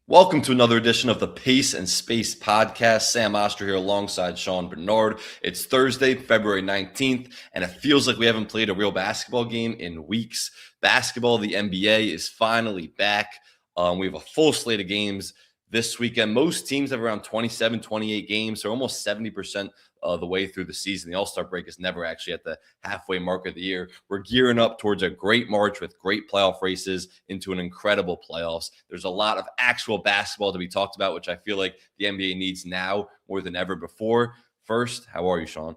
Welcome to another edition of the Pace and Space podcast. Sam Oshtry here alongside Sean Barnard. It's Thursday, February 19th, and it feels like we haven't played a real basketball game in weeks. Basketball, the NBA, is finally back. We have a full slate of games this weekend. Most teams have around 27, 28 games, so almost 70% the way through the season. The All-Star break is never actually at the halfway mark of the year. We're gearing up towards a great March with great playoff races into an incredible playoffs. There's a lot of actual basketball to be talked about, which I feel like the NBA needs now more than ever before. First, how are you, Sean?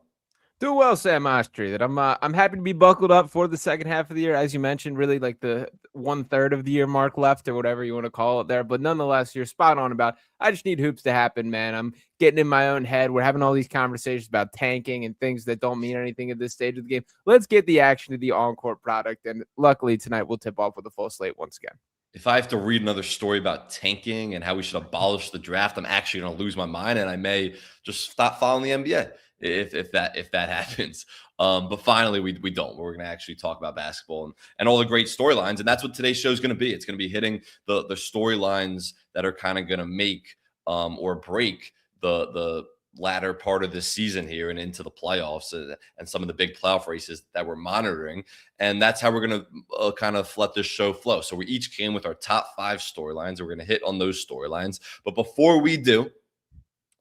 Doing well, Sam Oshtry. That I'm happy to be buckled up for the second half of the year, as you mentioned. Really, like the 1/3 of the year mark left, or whatever you want to call it there. But nonetheless, you're spot on about. I just need hoops to happen, man. I'm getting in my own head. We're having all these conversations about tanking and things that don't mean anything at this stage of the game. Let's get the action to the on-court product, and luckily tonight we'll tip off with a full slate once again. If I have to read another story about tanking and how we should abolish the draft, I'm actually going to lose my mind, and I may just stop following the NBA. If that happens. But finally, we don't. We're going to actually talk about basketball and all the great storylines, and that's what today's show is going to be. It's going to be hitting the storylines that are kind of going to make or break the latter part of this season here and into the playoffs and some of the big playoff races that we're monitoring. And that's how we're going to kind of let this show flow. So we each came with our top 5 storylines. We're going to hit on those storylines. But before we do,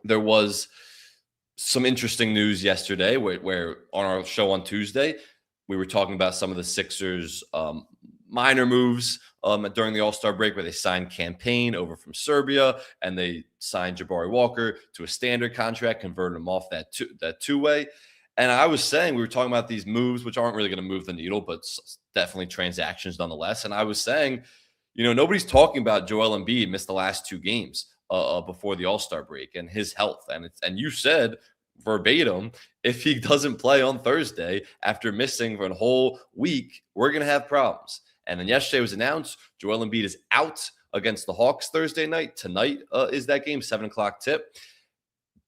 there was some interesting news yesterday where on our show on Tuesday, we were talking about some of the Sixers minor moves during the All-Star break where they signed Campaign over from Serbia and they signed Jabari Walker to a standard contract, converting him off that two-way. And I was saying, we were talking about these moves, which aren't really going to move the needle, but definitely transactions nonetheless. And I was saying, nobody's talking about Joel Embiid missed the last 2 games before the All-Star break and his health. And you said verbatim, if he doesn't play on Thursday after missing for a whole week, we're going to have problems. And then yesterday was announced Joel Embiid is out against the Hawks Thursday night. Tonight is that game, 7 o'clock tip,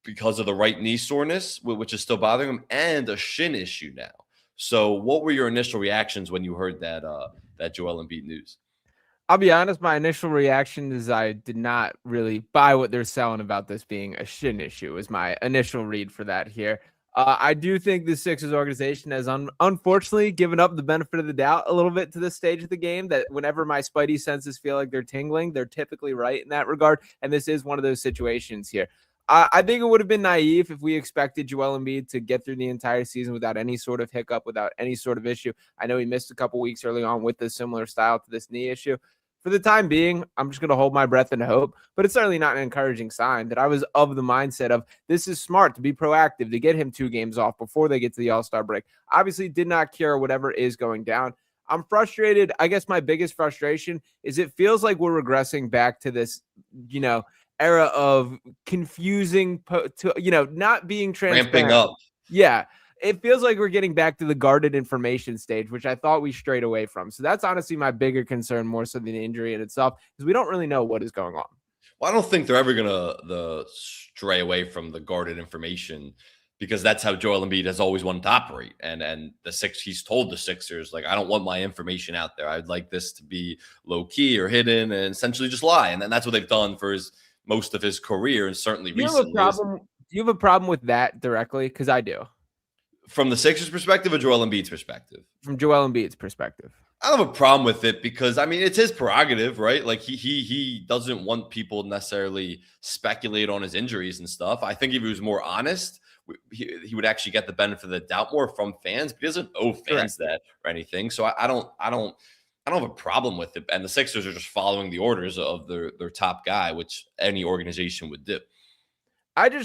because of the right knee soreness, which is still bothering him, and a shin issue now. So what were your initial reactions when you heard that Joel Embiid news? I'll be honest, my initial reaction is I did not really buy what they're selling about this being a shin issue, is my initial read for that here. I do think the Sixers organization has unfortunately given up the benefit of the doubt a little bit to this stage of the game, that whenever my spidey senses feel like they're tingling, they're typically right in that regard. And this is one of those situations here. I think it would have been naive if we expected Joel Embiid to get through the entire season without any sort of hiccup, without any sort of issue. I know he missed a couple weeks early on with a similar style to this knee issue. For the time being, I'm just going to hold my breath and hope, but it's certainly not an encouraging sign that I was of the mindset of this is smart to be proactive, to get him 2 games off before they get to the All-Star break. Obviously did not cure whatever is going down. I'm frustrated. I guess my biggest frustration is it feels like we're regressing back to this, era of confusing, not being transparent. Ramping up. Yeah. It feels like we're getting back to the guarded information stage, which I thought we strayed away from. So that's honestly my bigger concern, more so than the injury in itself, because we don't really know what is going on. Well, I don't think they're ever going to stray away from the guarded information, because that's how Joel Embiid has always wanted to operate. And he's told the Sixers, like, I don't want my information out there. I'd like this to be low key or hidden and essentially just lie. And then that's what they've done for most of his career, and certainly recently. Do you have a problem with that directly? Because I do. From the Sixers' perspective or Joel Embiid's perspective? From Joel Embiid's perspective. I don't have a problem with it because, it's his prerogative, right? Like, he doesn't want people necessarily speculate on his injuries and stuff. I think if he was more honest, he would actually get the benefit of the doubt more from fans, but he doesn't owe fans that or anything. So I don't have a problem with it. And the Sixers are just following the orders of their top guy, which any organization would do.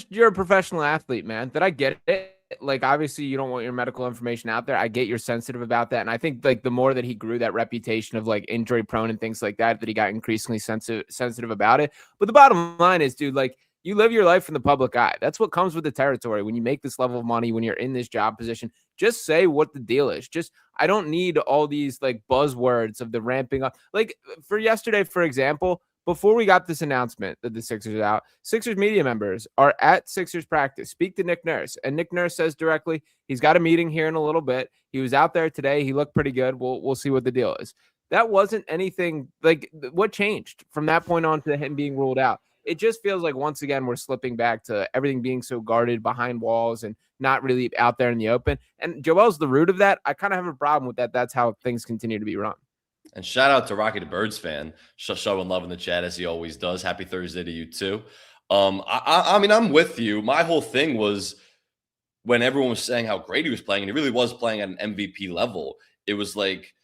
You're a professional athlete, man, that I get it. Like, obviously you don't want your medical information out there. I get you're sensitive about that. And I think like the more that he grew that reputation of like injury prone and things like that he got increasingly sensitive about it. But the bottom line is, dude, like, you live your life in the public eye. That's what comes with the territory. When you make this level of money, when you're in this job position, just say what the deal is. I don't need all these like buzzwords of the ramping up. Like for yesterday, for example, before we got this announcement that the Sixers are out, Sixers media members are at Sixers practice. Speak to Nick Nurse. And Nick Nurse says directly, he's got a meeting here in a little bit. He was out there today. He looked pretty good. We'll see what the deal is. that wasn't anything like what changed from that point on to him being ruled out. It just feels like once again we're slipping back to everything being so guarded behind walls and not really out there in the open. And Joel's the root of that. I kind of have a problem with that. That's how things continue to be run. And shout out to Rocky the Birds fan, showing love in the chat as he always does. Happy Thursday to you too. I mean, I'm with you. My whole thing was when everyone was saying how great he was playing, and he really was playing at an MVP level. It was like,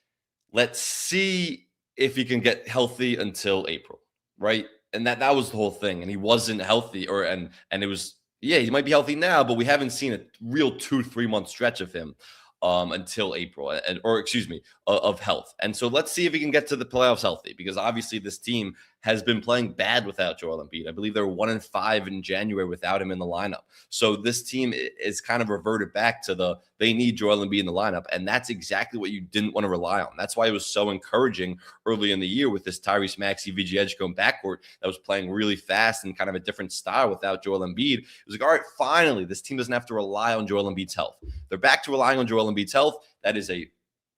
let's see if he can get healthy until April, right? And that was the whole thing. And he wasn't healthy, and it was, yeah, he might be healthy now, but we haven't seen a real 2-3 month stretch of him until April, or excuse me, of health. And so let's see if he can get to the playoffs healthy, because obviously this team has been playing bad without Joel Embiid. I believe they're 1-5 in January without him in the lineup. So this team is kind of reverted back to they need Joel Embiid in the lineup, and that's exactly what you didn't want to rely on. That's why it was so encouraging early in the year with this Tyrese Maxey VG going backcourt that was playing really fast and kind of a different style without Joel Embiid. It was like, all right, finally, this team doesn't have to rely on Joel Embiid's health. They're back to relying on Joel Embiid's health. That is a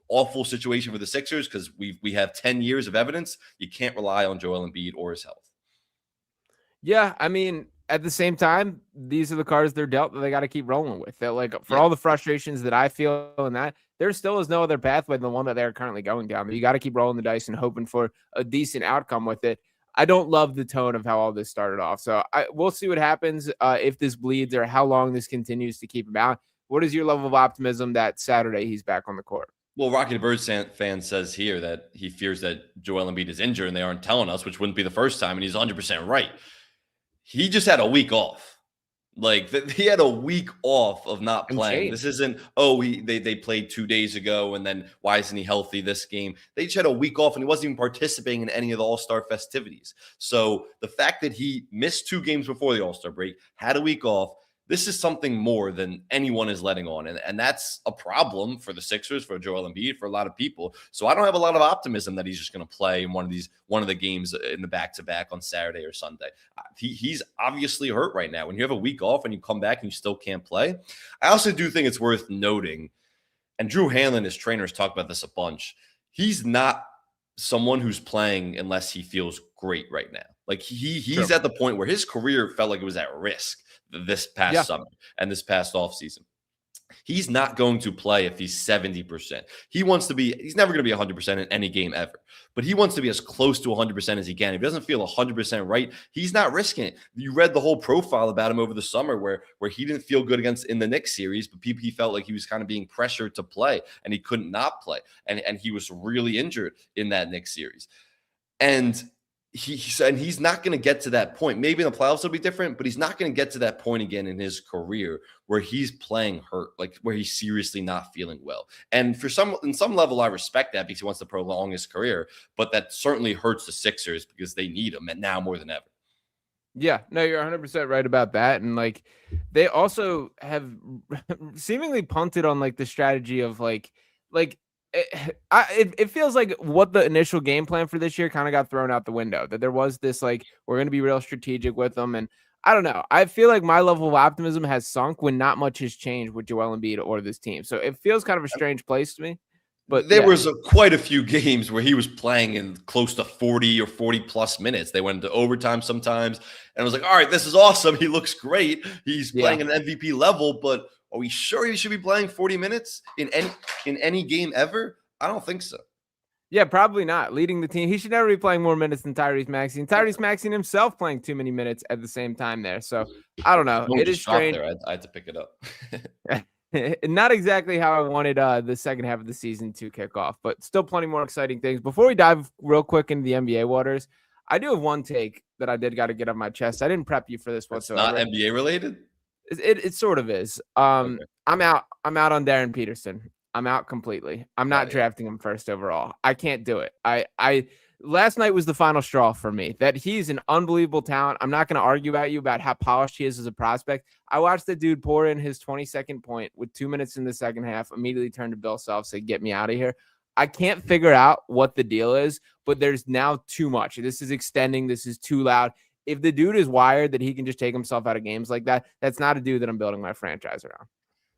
awful situation for the Sixers, because we have 10 years of evidence you can't rely on Joel Embiid or his health. Yeah, I mean, at the same time, these are the cards they're dealt that they got to keep rolling with. That, like, for all the frustrations that I feel and that, there still is no other pathway than the one that they're currently going down. You got to keep rolling the dice and hoping for a decent outcome with it. I don't love the tone of how all this started off. So we'll see what happens if this bleeds or how long this continues to keep him out. What is your level of optimism that Saturday he's back on the court? Well, Rocky the Birds fan says here that he fears that Joel Embiid is injured and they aren't telling us, which wouldn't be the first time, and he's 100% right. He just had a week off. Like, he had a week off of not playing. This isn't, they played 2 days ago, and then why isn't he healthy this game? They just had a week off, and he wasn't even participating in any of the All-Star festivities. So the fact that he missed 2 games before the All-Star break, had a week off, this is something more than anyone is letting on. And that's a problem for the Sixers, for Joel Embiid, for a lot of people. So I don't have a lot of optimism that he's just going to play in one of the games in the back-to-back on Saturday or Sunday. He's obviously hurt right now. When you have a week off and you come back and you still can't play. I also do think it's worth noting, and Drew Hanlen, his trainers, talked about this a bunch. He's not someone who's playing unless he feels great right now. Like, he's at the point where his career felt like it was at risk this past summer and this past offseason. He's not going to play if he's 70%. He's never going to be 100% in any game ever, but he wants to be as close to 100% as he can. If he doesn't feel 100% right, he's not risking it. You read the whole profile about him over the summer where he didn't feel good in the Knicks series, but he felt like he was kind of being pressured to play and he couldn't not play. And he was really injured in that Knicks series. And he's not going to get to that point. Maybe in the playoffs it'll be different, but he's not going to get to that point again in his career where he's playing hurt, like where he's seriously not feeling well. And in some level, I respect that because he wants to prolong his career, but that certainly hurts the Sixers because they need him, and now more than ever. Yeah, no, you're 100% right about that. And like, they also have seemingly punted on like the strategy of like it feels like what the initial game plan for this year kind of got thrown out the window, that there was this, like, we're going to be real strategic with them. And I don't know. I feel like my level of optimism has sunk when not much has changed with Joel Embiid or this team. So it feels kind of a strange place to me. But there was quite a few games where he was playing in close to 40 or 40 plus minutes. They went into overtime sometimes. And I was like, all right, this is awesome. He looks great. He's playing at an MVP level, but are we sure he should be playing 40 minutes in any game ever? I don't think so. Yeah, probably not. Leading the team, he should never be playing more minutes than Tyrese Maxey. And Tyrese Maxey himself playing too many minutes at the same time there. So I don't know. It is strange. There. I had to pick it up. Not exactly how I wanted the second half of the season to kick off, but still plenty more exciting things. Before we dive real quick into the NBA waters, I do have one take that I did got to get on my chest. I didn't prep you for this whatsoever. It's not NBA related? It sort of is. Okay. I'm out on Darryn Peterson. I'm out completely. I'm not drafting him first overall. I can't do it. I last night was the final straw for me. That he's an unbelievable talent. I'm not going to argue about how polished he is as a prospect. I watched the dude pour in his 22nd point with 2 minutes in the second half, immediately turned to Bill Self, said, "Get me out of here." I can't figure out what the deal is, but there's now too much. This is extending. This is too loud. If the dude is wired that he can just take himself out of games like that, that's not a dude that I'm building my franchise around.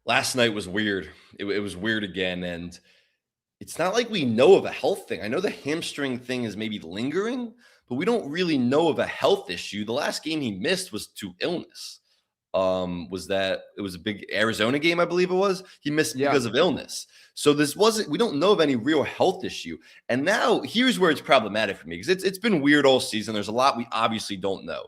Last night was weird. It was weird again. And It's not like we know of a health thing. I know the hamstring thing is maybe lingering, but we don't really know of a health issue. The last game he missed was to illness. Was that it was a big Arizona game, I believe it was. He missed Yeah. because of illness. So we don't know of any real health issue. And now here's where it's problematic for me because it's been weird all season. There's a lot we obviously don't know.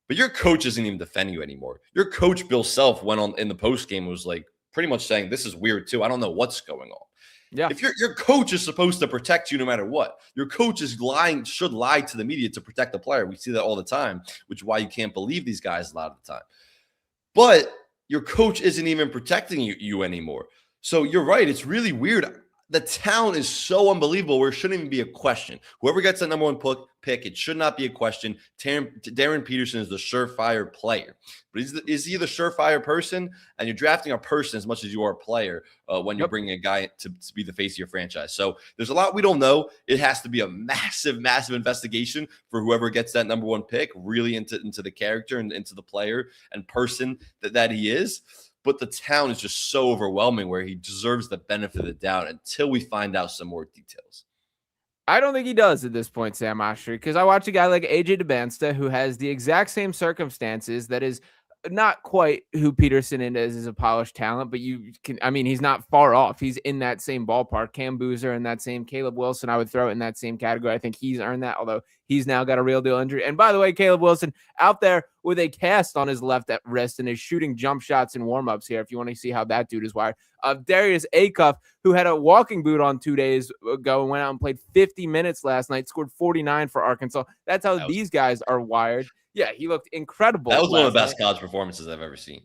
But your coach isn't even defending you anymore. Your coach, Bill Self, went on in the post game was like pretty much saying, this is weird too. I don't know what's going on. Yeah. If your coach is supposed to protect you no matter what, your coach should lie to the media to protect the player. We see that all the time, which is why you can't believe these guys a lot of the time. But your coach isn't even protecting you anymore. So you're right. It's really weird. The talent is so unbelievable where it shouldn't even be a question. Whoever gets the number one pick, it should not be a question. Darryn Peterson is the surefire player. But is he the surefire person? And you're drafting a person as much as you are a player when you're bringing a guy to be the face of your franchise. So there's a lot we don't know. It has to be a massive, massive investigation for whoever gets that number one pick, really into the character and into the player and person that he is. But the talent is just so overwhelming where he deserves the benefit of the doubt until we find out some more details. I don't think he does at this point, Sam Oshtry, because I watch a guy like AJ DeBansta who has the exact same circumstances that is not quite who Peterson is as a polished talent, but he's not far off. He's in that same ballpark. Cam Boozer in that same, Caleb Wilson, I would throw it in that same category. I think he's earned that, although he's now got a real deal injury. And by the way, Caleb Wilson out there with a cast on his left wrist and is shooting jump shots and warm-ups here if you want to see how that dude is wired. Darius Acuff, who had a walking boot on 2 days ago and went out and played 50 minutes last night, scored 49 for Arkansas. That's how these guys are wired. Yeah, he looked incredible. That was one of the best college performances I've ever seen.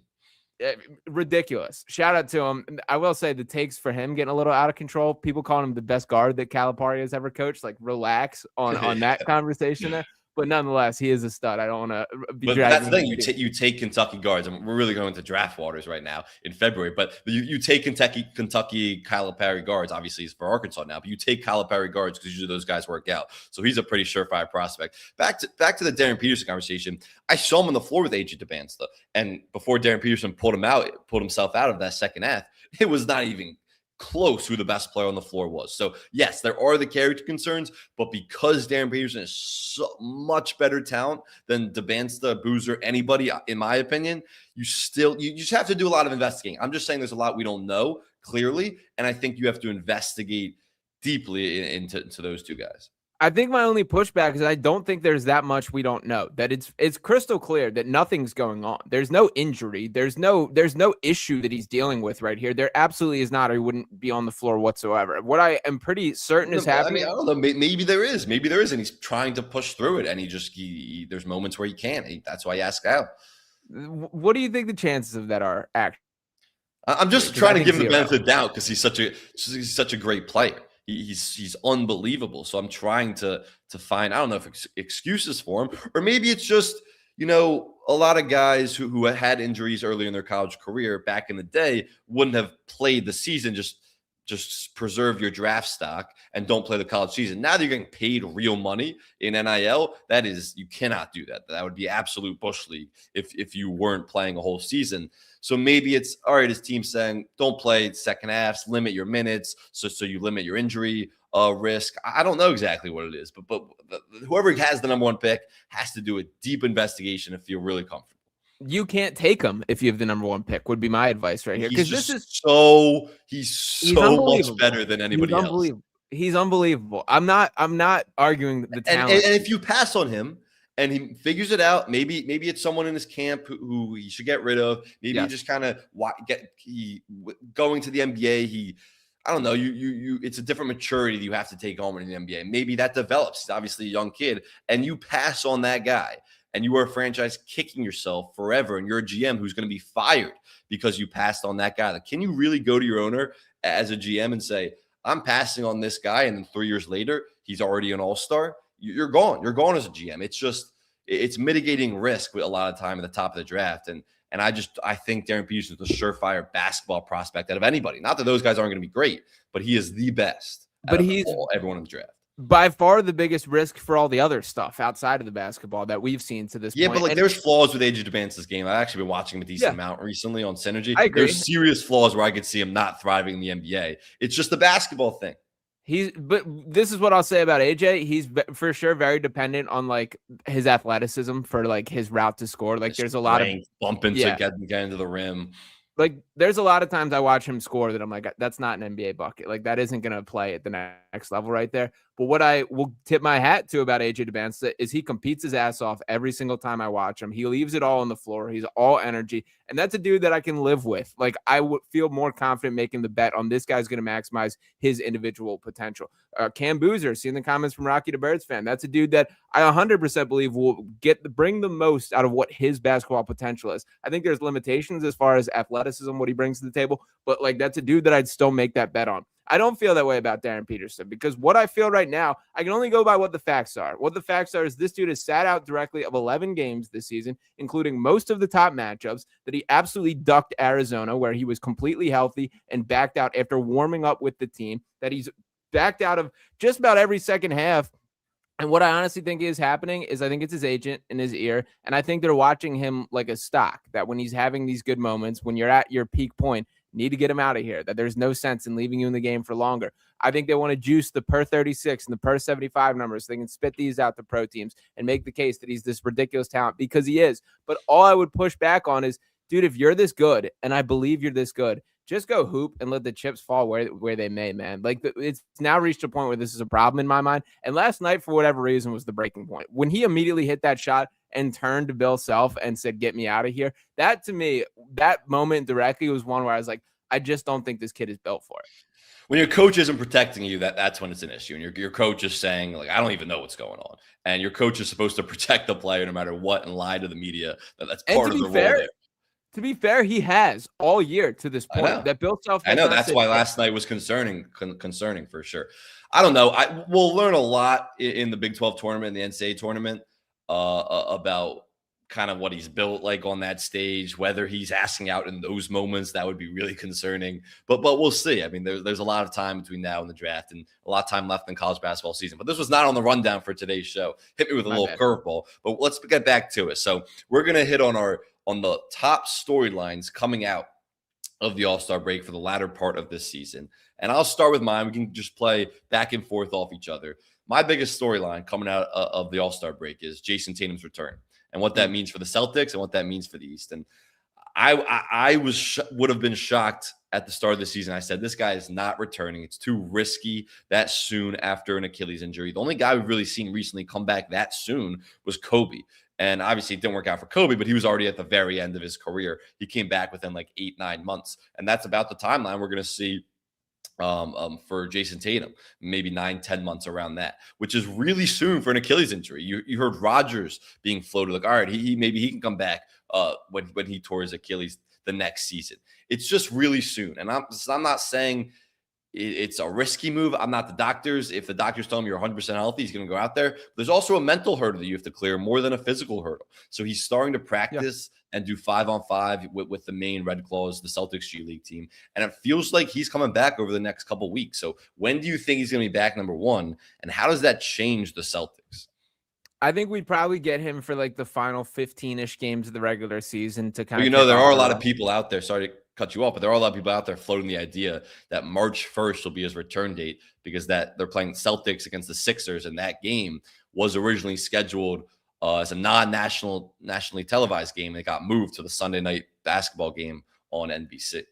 Ridiculous. Shout out to him. I will say the takes for him getting a little out of control. People calling him the best guard that Calipari has ever coached. Like, relax on that conversation there. But nonetheless, he is a stud. I don't want to be dragging. That's the thing. You take Kentucky guards, and we're really going to draft waters right now in February. But you take Kentucky Calipari guards. Obviously, he's for Arkansas now. But you take Calipari guards because usually those guys work out. So he's a pretty surefire prospect. Back to the Darryn Peterson conversation. I saw him on the floor with AJ DeBansta, and before Darryn Peterson pulled himself out of that second half, it was not even close who the best player on the floor was. So yes, there are the character concerns, but because Darryn Peterson is so much better talent than DeBansta, Boozer, anybody, in my opinion, you just have to do a lot of investigating. I'm just saying there's a lot we don't know clearly, and I think you have to investigate deeply into those two guys. I think my only pushback is I don't think there's that much we don't know. That it's crystal clear that nothing's going on. There's no injury. There's no issue that he's dealing with right here. There absolutely is not, or he wouldn't be on the floor whatsoever. What I am pretty certain is happening. I don't know. Maybe there is. Maybe there is, and he's trying to push through it. And there's moments where he can't. That's why he asked out. What do you think the chances of that are? Actually, I'm just trying to give him the benefit of the doubt because he's such a great player. He's unbelievable. So I'm trying to find, I don't know if excuses for him, or maybe it's just, a lot of guys who had injuries early in their college career back in the day wouldn't have played the season, just preserve your draft stock and don't play the college season. Now that you're getting paid real money in NIL, you cannot do that. That would be absolute bush league if you weren't playing a whole season. So maybe it's all right. His team saying don't play second halves, limit your minutes, so you limit your injury risk. I don't know exactly what it is, but whoever has the number one pick has to do a deep investigation and feel really comfortable. You can't take him if you have the number one pick would be my advice right here. Because he's so much better than anybody else. He's unbelievable. I'm not arguing the talent. And if you pass on him and he figures it out, maybe it's someone in his camp who he should get rid of. Maybe he just kind of going to the NBA. I don't know. It's a different maturity that you have to take home in the NBA. Maybe that develops. He's obviously a young kid, and you pass on that guy. And you are a franchise kicking yourself forever, and you're a GM who's going to be fired because you passed on that guy. Like, can you really go to your owner as a GM and say, I'm passing on this guy, and then 3 years later, he's already an all-star? You're gone. You're gone as a GM. It's mitigating risk with a lot of time at the top of the draft. And I think Darryn Peterson is the surefire basketball prospect out of anybody. Not that those guys aren't going to be great, but he is the best. But everyone in the draft. By far the biggest risk for all the other stuff outside of the basketball that we've seen to this point. Yeah, but there's flaws with AJ DeBansta's game. I've actually been watching him a decent amount recently on Synergy. I agree. There's serious flaws where I could see him not thriving in the NBA. It's just the basketball thing. But this is what I'll say about AJ. He's for sure very dependent on like his athleticism for like his route to score. Like His there's a lot of strength, bumping to yeah. get into the rim. Like there's a lot of times I watch him score that I'm like, that's not an NBA bucket. Like that isn't going to play at the next level right there. But what I will tip my hat to about AJ Dubance is he competes his ass off every single time I watch him. He leaves it all on the floor. He's all energy. And that's a dude that I can live with. Like I would feel more confident making the bet on this guy's going to maximize his individual potential. Cam Boozer, seeing the comments from Rocky the Birds fan, that's a dude that I 100% believe will bring the most out of what his basketball potential is. I think there's limitations as far as athleticism, what he brings to the table, but like that's a dude that I'd still make that bet on. I don't feel that way about Darryn Peterson because what I feel right now, I can only go by what the facts are. What the facts are is this dude has sat out directly of 11 games this season, including most of the top matchups, that he absolutely ducked Arizona, where he was completely healthy and backed out after warming up with the team, that he's backed out of just about every second half. And what I honestly think is happening is I think it's his agent in his ear. And I think they're watching him like a stock, that when he's having these good moments, when you're at your peak point, need to get him out of here, that there's no sense in leaving you in the game for longer. I think they want to juice the per 36 and the per 75 numbers so they can spit these out to pro teams and make the case that he's this ridiculous talent, because he is. But all I would push back on is, dude, if you're this good, and I believe you're this good, just go hoop and let the chips fall where they may, man. Like it's now reached a point where this is a problem in my mind. And last night, for whatever reason, was the breaking point. When he immediately hit that shot and turned to Bill Self and said, "Get me out of here." That to me, that moment directly was one where I was like, I just don't think this kid is built for it. When your coach isn't protecting you, that's when it's an issue. And your coach is saying, like, I don't even know what's going on. And your coach is supposed to protect the player no matter what and lie to the media. That's part of the role there. To be fair, he has all year to this point. That Bill Self. I know that's why last night was concerning for sure. I don't know. We'll learn a lot in the Big 12 tournament, the NCAA tournament, about kind of what he's built like on that stage, whether he's asking out in those moments. That would be really concerning. But we'll see. I mean, there's a lot of time between now and the draft, and a lot of time left in college basketball season. But this was not on the rundown for today's show. Hit me with a little curveball. But let's get back to it. So we're gonna hit on the top storylines coming out of the All-Star break for the latter part of this season. And I'll start with mine. We can just play back and forth off each other. My biggest storyline coming out of the All-Star break is Jason Tatum's return and what that means for the Celtics and what that means for the East. And I would have been shocked at the start of the season. I said, this guy is not returning. It's too risky that soon after an Achilles injury. The only guy we've really seen recently come back that soon was Kobe. And obviously it didn't work out for Kobe, but he was already at the very end of his career. He came back within like 8-9 months. And that's about the timeline we're going to see for Jason Tatum, maybe 9-10 months around that, which is really soon for an Achilles injury. You heard Rodgers being floated, like, all right, maybe he can come back when he tore his Achilles the next season. It's just really soon. And I'm not saying it's a risky move. I'm not the doctors. If the doctors tell him you're 100% healthy, he's going to go out there. There's also a mental hurdle that you have to clear more than a physical hurdle. So he's starting to practice and do 5-on-5 with the main Red Claws, the Celtics G League team. And it feels like he's coming back over the next couple of weeks. So when do you think he's going to be back, number one? And how does that change the Celtics? I think we'd probably get him for like the final 15-ish games of the regular season to kind of. You know, there are a lot of people out there. Sorry to cut you off, but there are a lot of people out there floating the idea that March 1st will be his return date because that they're playing Celtics against the Sixers, and that game was originally scheduled as a nationally televised game. It got moved to the Sunday night basketball game on NBC.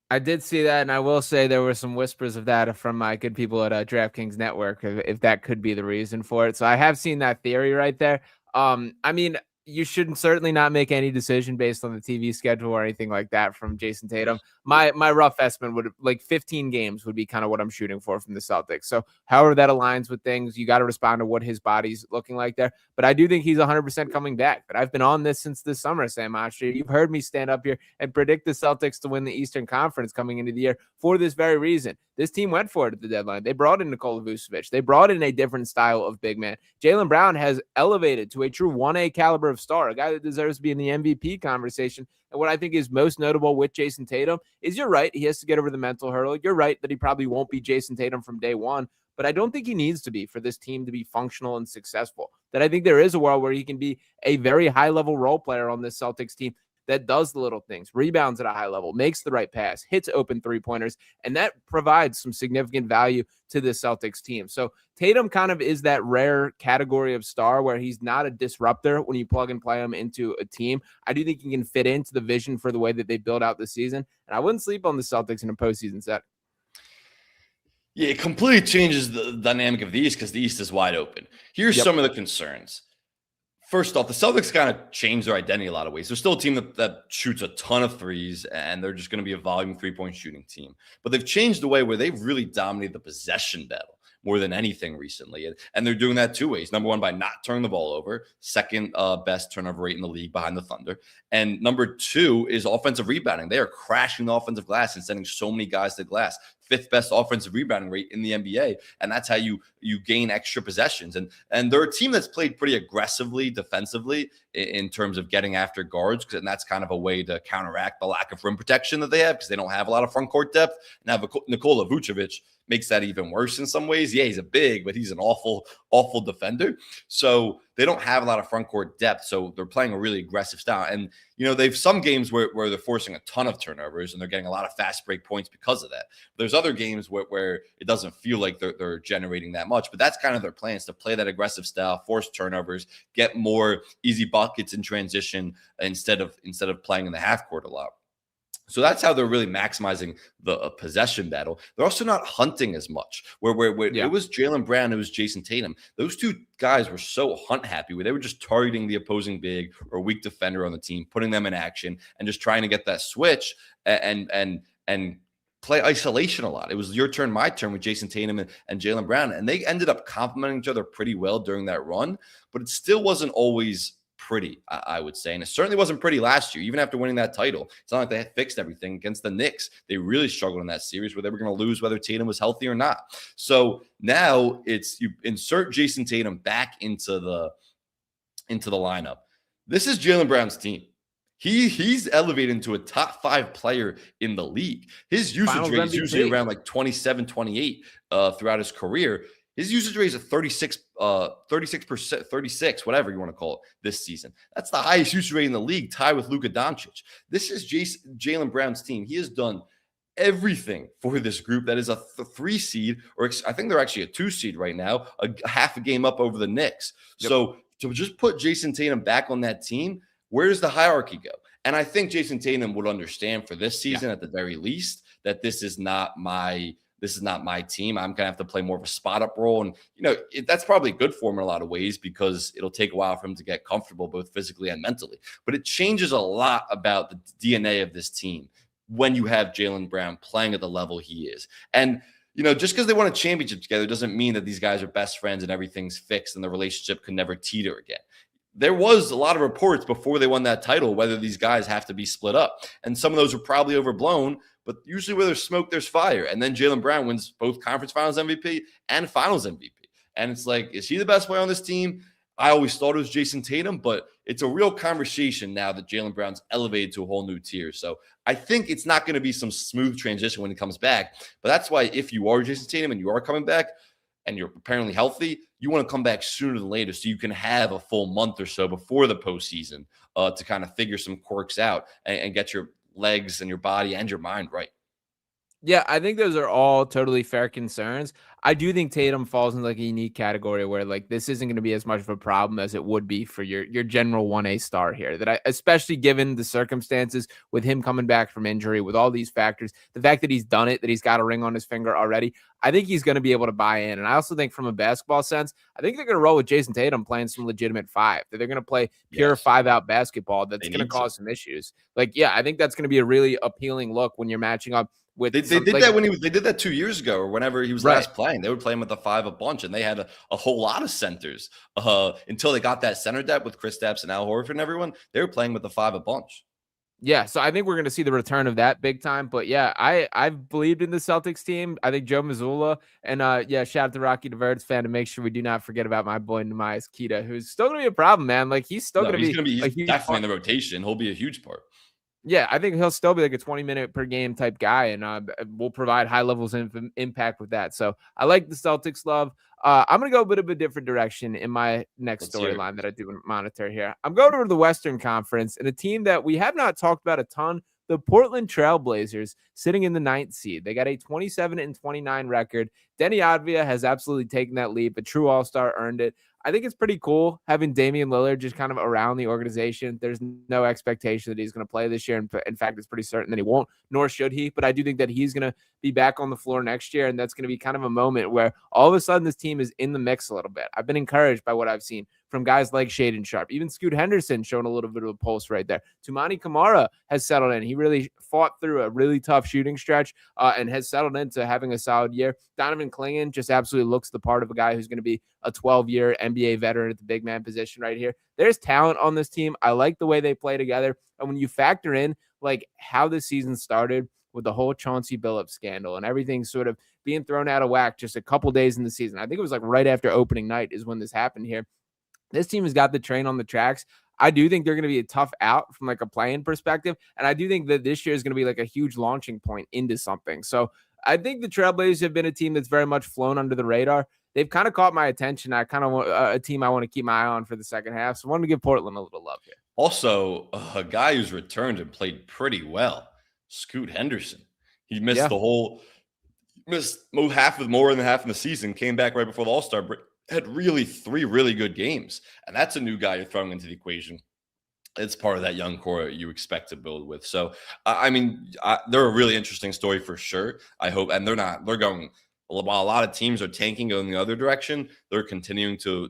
I did see that, and I will say there were some whispers of that from my good people at DraftKings Network, if that could be the reason for it. So I have seen that theory right there. I mean, you should certainly not make any decision based on the TV schedule or anything like that from Jason Tatum. My rough estimate would like 15 games would be kind of what I'm shooting for from the Celtics. So however that aligns with things, you got to respond to what his body's looking like there. But I do think he's 100% coming back. But I've been on this since this summer, Sam Oshtry. You've heard me stand up here and predict the Celtics to win the Eastern Conference coming into the year for this very reason. This team went for it at the deadline. They brought in Nikola Vucevic. They brought in a different style of big man. Jaylen Brown has elevated to a true 1A caliber of star, a guy that deserves to be in the MVP conversation. And what I think is most notable with Jason Tatum is you're right. He has to get over the mental hurdle. You're right that he probably won't be Jason Tatum from day one, but I don't think he needs to be for this team to be functional and successful. That I think there is a world where he can be a very high-level role player on this Celtics team that does the little things, rebounds at a high level, makes the right pass, hits open three-pointers, and that provides some significant value to the Celtics team. So Tatum kind of is that rare category of star where he's not a disruptor when you plug and play him into a team. I do think he can fit into the vision for the way that they build out the season, and I wouldn't sleep on the Celtics in a postseason set. Yeah, it completely changes the dynamic of the East because the East is wide open. Here's some of the concerns. First off, the Celtics kind of changed their identity in a lot of ways. They're still a team that shoots a ton of threes, and they're just going to be a volume three-point shooting team. But they've changed the way where they've really dominated the possession battle more than anything recently. And they're doing that two ways. Number one, by not turning the ball over. Second best turnover rate in the league behind the Thunder. And number two is offensive rebounding. They are crashing the offensive glass and sending so many guys to the glass. Fifth best offensive rebounding rate in the NBA. And that's how you gain extra possessions. And they're a team that's played pretty aggressively defensively in terms of getting after guards. And that's kind of a way to counteract the lack of rim protection that they have because they don't have a lot of front court depth. Now, Nikola Vucevic makes that even worse in some ways. Yeah, he's a big, but he's an awful defender. So they don't have a lot of front court depth. So they're playing a really aggressive style. And, they've some games where they're forcing a ton of turnovers and they're getting a lot of fast break points because of that. There's other games where it doesn't feel like they're generating that much, but that's kind of their plans to play that aggressive style, force turnovers, get more easy buckets in transition instead of playing in the half court a lot. So that's how they're really maximizing the possession battle. They're also not hunting as much. Where it was Jaylen Brown, it was Jason Tatum. Those two guys were so hunt happy where they were just targeting the opposing big or weak defender on the team, putting them in action, and just trying to get that switch and play isolation a lot. It was your turn, my turn with Jason Tatum and Jaylen Brown, and they ended up complementing each other pretty well during that run. But it still wasn't always pretty, I would say. And it certainly wasn't pretty last year, even after winning that title. It's not like they had fixed everything against the Knicks. They really struggled in that series where they were going to lose whether Tatum was healthy or not. So now it's you insert Jason Tatum back into the lineup. This is Jaylen Brown's team. He's elevated into a top 5 player in the league. His usage rate is usually around like 27, 28 throughout his career. His usage rate is at 36%, 36, whatever you want to call it, this season. That's the highest usage rate in the league, tied with Luka Doncic. This is Jaylen Brown's team. He has done everything for this group that is a 3 seed, or I think they're actually a 2 seed right now, a half a game up over the Knicks. Yep. So to just put Jason Tatum back on that team, where does the hierarchy go? And I think Jason Tatum would understand for this season at the very least that this is not my team. I'm going to have to play more of a spot up role. And, that's probably good for him in a lot of ways because it'll take a while for him to get comfortable both physically and mentally. But it changes a lot about the DNA of this team when you have Jaylen Brown playing at the level he is. And, just because they won a championship together doesn't mean that these guys are best friends and everything's fixed and the relationship can never teeter again. There was a lot of reports before they won that title whether these guys have to be split up. And some of those were probably overblown, but usually where there's smoke, there's fire. And then Jaylen Brown wins both conference finals MVP and finals MVP. And it's like, is he the best player on this team? I always thought it was Jason Tatum, but it's a real conversation now that Jaylen Brown's elevated to a whole new tier. So I think it's not going to be some smooth transition when he comes back. But that's why if you are Jason Tatum and you are coming back and you're apparently healthy, you want to come back sooner than later so you can have a full month or so before the postseason to kind of figure some quirks out and get your legs and your body and your mind right. Yeah, I think those are all totally fair concerns. I do think Tatum falls in like a unique category where like this isn't going to be as much of a problem as it would be for your general 1A star here. That especially given the circumstances with him coming back from injury, with all these factors, the fact that he's done it, that he's got a ring on his finger already, I think he's going to be able to buy in. And I also think from a basketball sense, I think they're going to roll with Jason Tatum playing some legitimate 5. That they're going to play pure 5-out basketball. That's going to cause some issues. Like, yeah, I think that's going to be a really appealing look when you're matching up. They did that 2 years ago or whenever he was last playing. They would play him with the 5 a bunch, and they had a whole lot of centers until they got that center depth with Kristaps and Al Horford and everyone. They were playing with the 5 a bunch. Yeah, so I think we're going to see the return of that big time. But yeah, I've believed in the Celtics team. I think Joe Mazzulla and shout out to Rocky DeVert's fan to make sure we do not forget about my boy Nehemias Queta, who's still going to be a problem, man. Like he's still going to be definitely in the rotation. He'll be a huge part. Yeah, I think he'll still be like a 20-minute per game type guy, and will provide high levels of impact with that. So I like the Celtics love. I'm going to go a bit of a different direction in my next Let's hear it. storyline that I do monitor here. I'm going to the Western Conference and a team that we have not talked about a ton. The Portland Trailblazers sitting in the 9th seed. They got a 27-29 record. Denny Advia has absolutely taken that leap. A true all-star, earned it. I think it's pretty cool having Damian Lillard just kind of around the organization. There's no expectation that he's going to play this year. In fact, it's pretty certain that he won't, nor should he. But I do think that he's going to be back on the floor next year, and that's going to be kind of a moment where all of a sudden this team is in the mix a little bit. I've been encouraged by what I've seen from guys like Shaedon Sharpe. Even Scoot Henderson showing a little bit of a pulse right there. Tumani Kamara has settled in. He really fought through a really tough shooting stretch and has settled into having a solid year. Donovan Clingan just absolutely looks the part of a guy who's going to be a 12-year NBA veteran at the big man position right here. There's talent on this team. I like the way they play together. And when you factor in like how the season started with the whole Chauncey Billups scandal and everything sort of being thrown out of whack just a couple days in the season, I think it was like right after opening night is when this happened here. This team has got the train on the tracks. I do think they're going to be a tough out from like a playing perspective. And I do think that this year is going to be like a huge launching point into something. So I think the Trailblazers have been a team that's very much flown under the radar. They've kind of caught my attention. I kind of want a team I want to keep my eye on for the second half. So I want to give Portland a little love here. Also, a guy who's returned and played pretty well, Scoot Henderson. He missed Yeah. the whole missed more than half of the season, came back right before the All-Star break, had really 3 really good games. And that's a new guy you're throwing into the equation. It's part of that young core you expect to build with. So, I mean, they're a really interesting story for sure. I hope, and they're going, while a lot of teams are tanking going the other direction, they're continuing to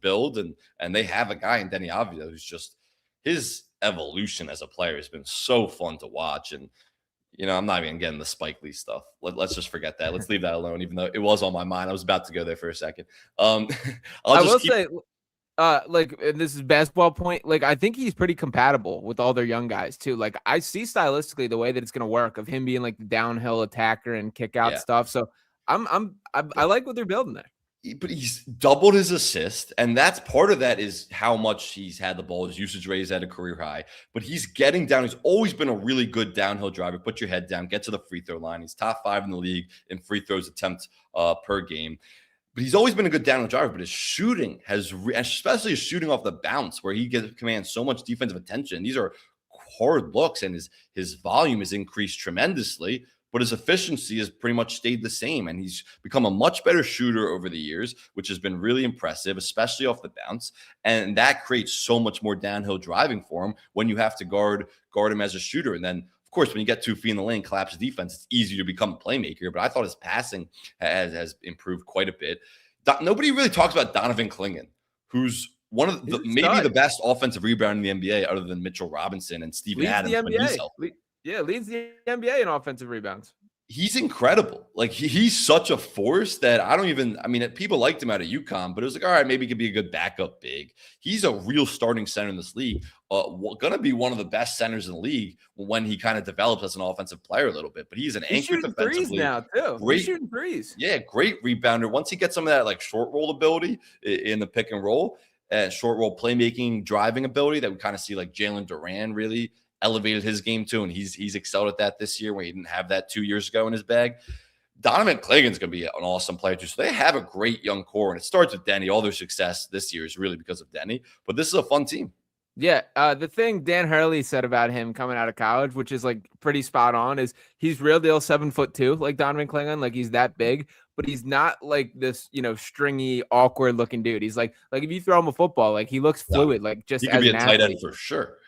build, and they have a guy in Denny Avdia who's just, his evolution as a player has been so fun to watch. And I'm not even getting the Spike Lee stuff. Let's just forget that. Let's leave that alone, even though it was on my mind. I was about to go there for a second. I will say, like, and this is basketball point. Like, I think he's pretty compatible with all their young guys too. Like, I see stylistically the way that it's going to work of him being like the downhill attacker and kick out stuff. So I like what they're building there. But he's doubled his assist, and that's part of that is how much he's had the ball. His usage rate is at a career high, but he's getting down. He's always been a really good downhill driver. Put your head down, get to the free throw line. He's top 5 in the league in free throws attempt per game. But he's always been a good downhill driver, but his shooting especially his shooting off the bounce, where he commands so much defensive attention. These are hard looks, and his volume has increased tremendously, but his efficiency has pretty much stayed the same. And he's become a much better shooter over the years, which has been really impressive, especially off the bounce. And that creates so much more downhill driving for him when you have to guard him as a shooter. And then, of course, when you get 2 feet in the lane, collapse defense, it's easy to become a playmaker. But I thought his passing has improved quite a bit. Nobody really talks about Donovan Clingan, who's one of maybe the best offensive rebounder in the NBA, other than Mitchell Robinson and Steven Adams. Leads the NBA in offensive rebounds. He's incredible. Like he's such a force that people liked him out of UConn, but it was like, all right, maybe he could be a good backup big. He's a real starting center in this league. Going to be one of the best centers in the league when he kind of develops as an offensive player a little bit. But he's an anchor defensively. Threes now too. He's shooting threes. Yeah, great rebounder. Once he gets some of that like short roll ability in the pick and roll, short roll playmaking, driving ability that we kind of see like Jalen Duran really elevated his game too, and he's excelled at that this year when he didn't have that 2 years ago in his bag. Donovan Clingan's going to be an awesome player too. So they have a great young core, and it starts with Denny. All their success this year is really because of Denny, but this is a fun team. Yeah, the thing Dan Hurley said about him coming out of college, which is like pretty spot on, is he's real deal 7'2", like Donovan Clingan, like he's that big, but he's not like this, stringy, awkward looking dude. He's like if you throw him a football, like he looks fluid, like just he could be a tight end for sure.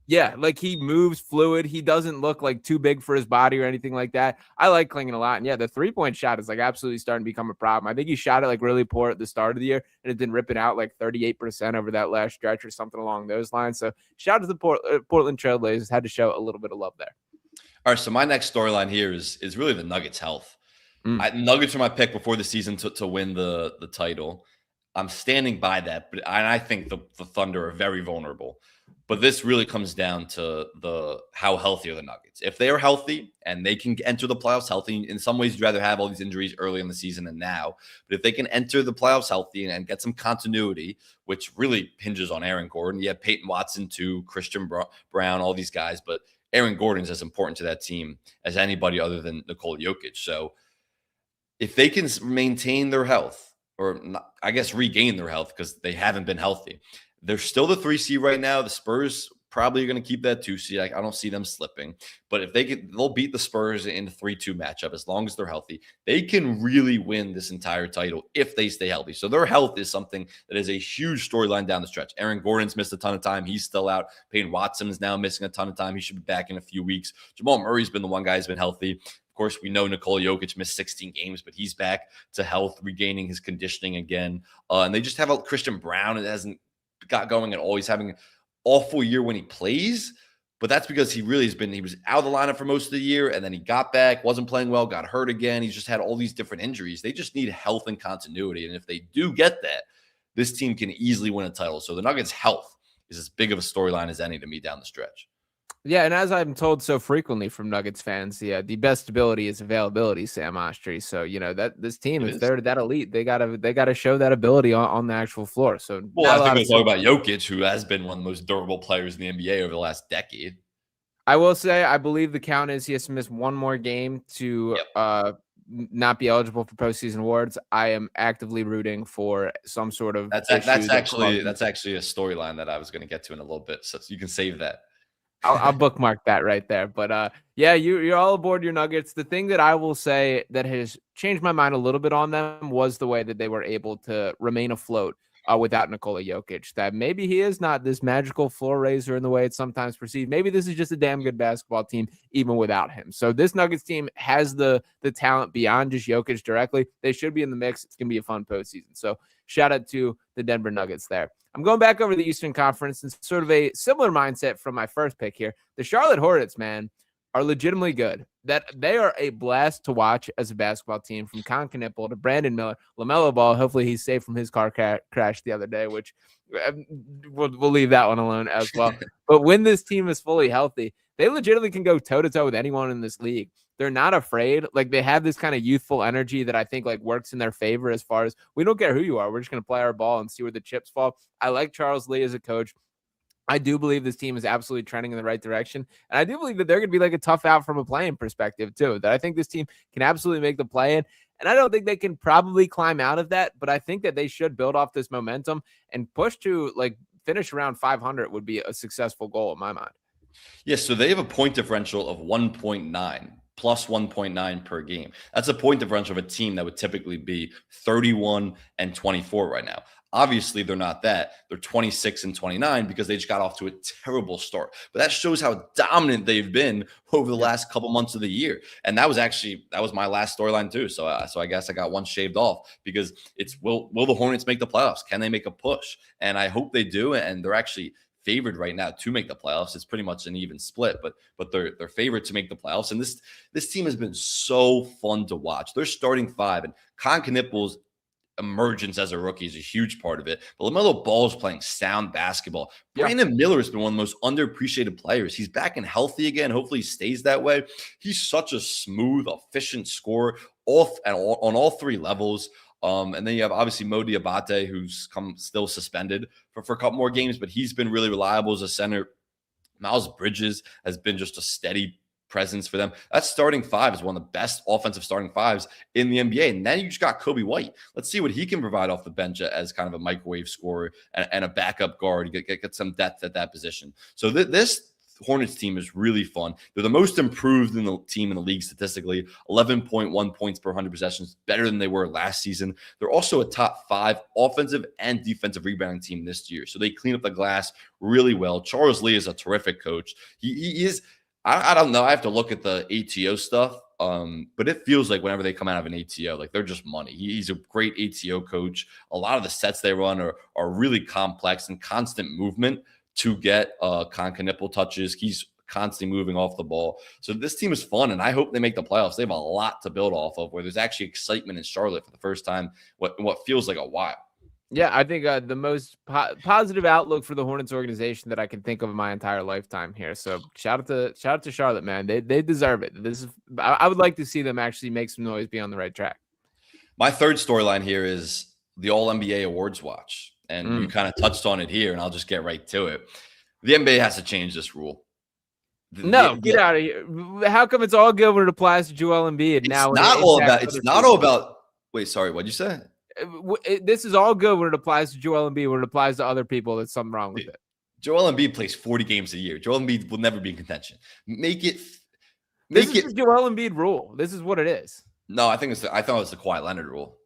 Yeah, like he moves fluid. He doesn't look like too big for his body or anything like that. I like Clingan a lot. And yeah, the 3-point shot is like absolutely starting to become a problem. I think he shot it like really poor at the start of the year and it didn't rip it out like 38% over that last stretch or something along those lines. So shout out to the Portland Trailblazers. Had to show a little bit of love there. All right, so my next storyline here is really the Nuggets' health. Nuggets are my pick before the season to win the title. I'm standing by that, but I think the Thunder are very vulnerable. But this really comes down to how healthy are the Nuggets. If they are healthy and they can enter the playoffs healthy, in some ways you'd rather have all these injuries early in the season than now. But if they can enter the playoffs healthy and get some continuity, which really hinges on Aaron Gordon. You have Peyton Watson too, Christian Brown, all these guys. But Aaron Gordon's as important to that team as anybody other than Nikola Jokic. So if they can maintain their health, or not, I guess regain their health because they haven't been healthy, they're still the 3 seed right now. The Spurs probably are going to keep that 2 seed. I don't see them slipping. But if they'll beat the Spurs in the 3-2 matchup as long as they're healthy. They can really win this entire title if they stay healthy. So their health is something that is a huge storyline down the stretch. Aaron Gordon's missed a ton of time. He's still out. Peyton Watson is now missing a ton of time. He should be back in a few weeks. Jamal Murray's been the one guy who's been healthy. Of course, we know Nikola Jokic missed 16 games, but he's back to health, regaining his conditioning again. And they just have a Christian Brown that hasn't got going at all. He's having an awful year when he plays, but that's because he was out of the lineup for most of the year, and then he got back, wasn't playing well, got hurt again. He's just had all these different injuries. They just need health and continuity, and if they do get that, this team can easily win a title. So the Nuggets' health is as big of a storyline as any to me down the stretch. Yeah, and as I'm told so frequently from Nuggets fans, the best ability is availability, Sam Oshtry. So that this team, if they're that elite, they gotta show that ability on the actual floor. So I think we'll talk about Jokic, who has been one of the most durable players in the NBA over the last decade. I will say, I believe the count is he has to miss one more game to not be eligible for postseason awards. I am actively rooting for some sort of that's actually a storyline that I was going to get to in a little bit, so you can save that. I'll bookmark that right there. But yeah, you're all aboard your Nuggets. The thing that I will say that has changed my mind a little bit on them was the way that they were able to remain afloat without Nikola Jokic. That maybe he is not this magical floor raiser in the way it's sometimes perceived. Maybe this is just a damn good basketball team even without him. So this Nuggets team has the talent beyond just Jokic directly. They should be in the mix. It's going to be a fun postseason. So shout out to the Denver Nuggets there. I'm going back over the Eastern Conference and sort of a similar mindset from my first pick here. The Charlotte Hornets, man, are legitimately good. That they are a blast to watch as a basketball team, from Con Knipple to Brandon Miller, LaMelo Ball. Hopefully he's safe from his car crash the other day, which we'll leave that one alone as well. But when this team is fully healthy, they legitimately can go toe-to-toe with anyone in this league. They're not afraid. Like, they have this kind of youthful energy that I think works in their favor, as far as we don't care who you are. We're just going to play our ball and see where the chips fall. I like Charles Lee as a coach. I do believe this team is absolutely trending in the right direction. And I do believe that they're going to be a tough out from a play-in perspective too, that I think this team can absolutely make the play-in. And I don't think they can probably climb out of that, but I think that they should build off this momentum and push to finish around 500 would be a successful goal in my mind. Yes, so they have a point differential of 1.9, plus 1.9 per game. That's a point differential of a team that would typically be 31-24 right now. Obviously, they're not that. They're 26-29 because they just got off to a terrible start. But that shows how dominant they've been over the last couple months of the year. And that was my last storyline too. So I guess I got one shaved off, because it's will the Hornets make the playoffs? Can they make a push? And I hope they do. And they're actually favored right now to make the playoffs. It's pretty much an even split, but they're favored to make the playoffs. And this team has been so fun to watch. They're starting five, and Con Knipple's emergence as a rookie is a huge part of it. But LaMelo Ball is playing sound basketball. Brandon Miller has been one of the most underappreciated players. He's back and healthy again. Hopefully he stays that way. He's such a smooth, efficient scorer on all three levels. And then you have obviously Mo Diabate, who's still suspended for a couple more games, but he's been really reliable as a center. Miles Bridges has been just a steady presence for them. That starting five is one of the best offensive starting fives in the NBA. And then you just got Kobe White. Let's see what he can provide off the bench as kind of a microwave scorer and a backup guard. Get some depth at that position. So this Hornets team is really fun. They're the most improved team in the league statistically, 11.1 points per 100 possessions, better than they were last season. They're also a top 5 offensive and defensive rebounding team this year. So they clean up the glass really well. Charles Lee is a terrific coach. He is, I don't know, I have to look at the ATO stuff, but it feels like whenever they come out of an ATO, they're just money. He's a great ATO coach. A lot of the sets they run are really complex and constant movement to get Con Knipple touches. He's constantly moving off the ball. So this team is fun, and I hope they make the playoffs. They have a lot to build off of, where there's actually excitement in Charlotte for the first time, what feels like a while. Yeah, I think the most positive outlook for the Hornets organization that I can think of in my entire lifetime here. So shout out to Charlotte, man. They deserve it. I would like to see them actually make some noise, be on the right track. My third storyline here is the All-NBA Awards Watch. And you kind of touched on it here, and I'll just get right to it. The NBA has to change this rule. No, get out of here. How come it's all good when it applies to Joel Embiid? It's not all about. It's not all about. Wait, sorry. What'd you say? This is all good when it applies to Joel Embiid. When it applies to other people, there's something wrong with it. Joel Embiid plays 40 games a year. Joel Embiid will never be in contention. This is the Joel Embiid rule. This is what it is. No, I thought it was the Kawhi Leonard rule.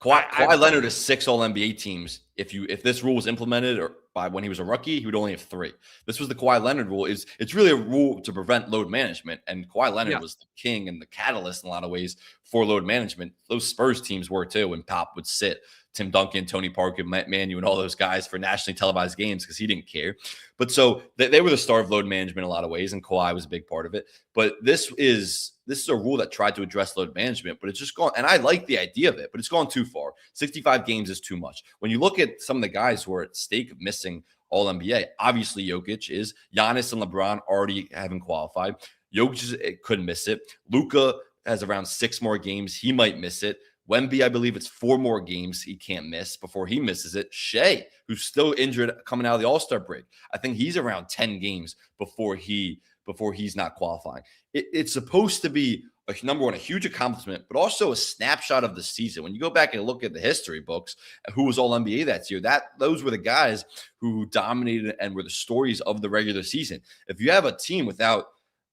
Kawhi Leonard has 6 All-NBA teams. If this rule was implemented or by when he was a rookie, he would only have 3. This was the Kawhi Leonard rule. It's really a rule to prevent load management, and Kawhi Leonard was the king and the catalyst in a lot of ways for load management. Those Spurs teams were too, when Pop would sit Tim Duncan, Tony Parker, Manu, and all those guys for nationally televised games because he didn't care. But so they were the star of load management in a lot of ways, and Kawhi was a big part of it. But this is a rule that tried to address load management, but it's just gone. And I like the idea of it, but it's gone too far. 65 games is too much. When you look at some of the guys who are at stake of missing All-NBA, obviously Jokic is. Giannis and LeBron already haven't qualified. Jokic couldn't miss it. Luka has around 6 more games. He might miss it. Wemby, I believe it's 4 more games he can't miss before he misses it. Shea, who's still injured coming out of the All-Star break, I think he's around 10 games before he's not qualifying. It's supposed to be number one, a huge accomplishment, but also a snapshot of the season. When you go back and look at the history books, who was All NBA that year, those were the guys who dominated and were the stories of the regular season. If you have a team without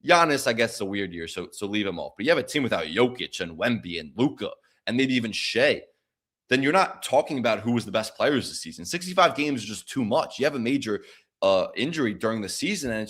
Giannis, I guess it's a weird year, so leave him off. But you have a team without Jokic and Wemby and Luka and maybe even Shea, then you're not talking about who was the best players this season. 65 games is just too much. You have a major injury during the season, and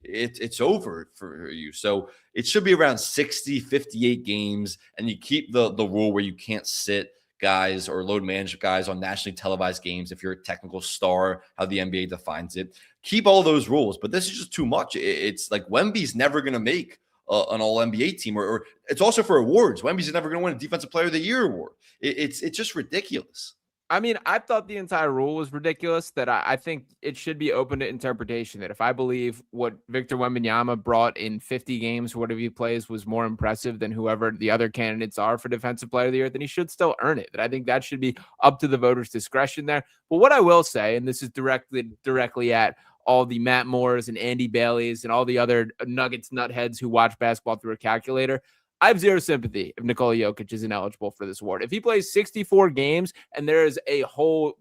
it's over for you. So it should be around 60, 58 games, and you keep the rule where you can't sit guys or load manage guys on nationally televised games if you're a technical star, how the NBA defines it. Keep all those rules, but this is just too much. It's like Wemby's never going to make an All-NBA team, or it's also for awards. Wemby's never going to win a Defensive Player of the Year award. It's just ridiculous. I mean, I thought the entire rule was ridiculous, that I think it should be open to interpretation, that if I believe what Victor Wembanyama brought in 50 games, whatever he plays, was more impressive than whoever the other candidates are for Defensive Player of the Year, then he should still earn it. That I think that should be up to the voters' discretion there. But what I will say, and this is directly at all the Matt Moores and Andy Baileys and all the other Nuggets nutheads who watch basketball through a calculator, I have zero sympathy if Nikola Jokic is ineligible for this award. If he plays 64 games and there is a whole,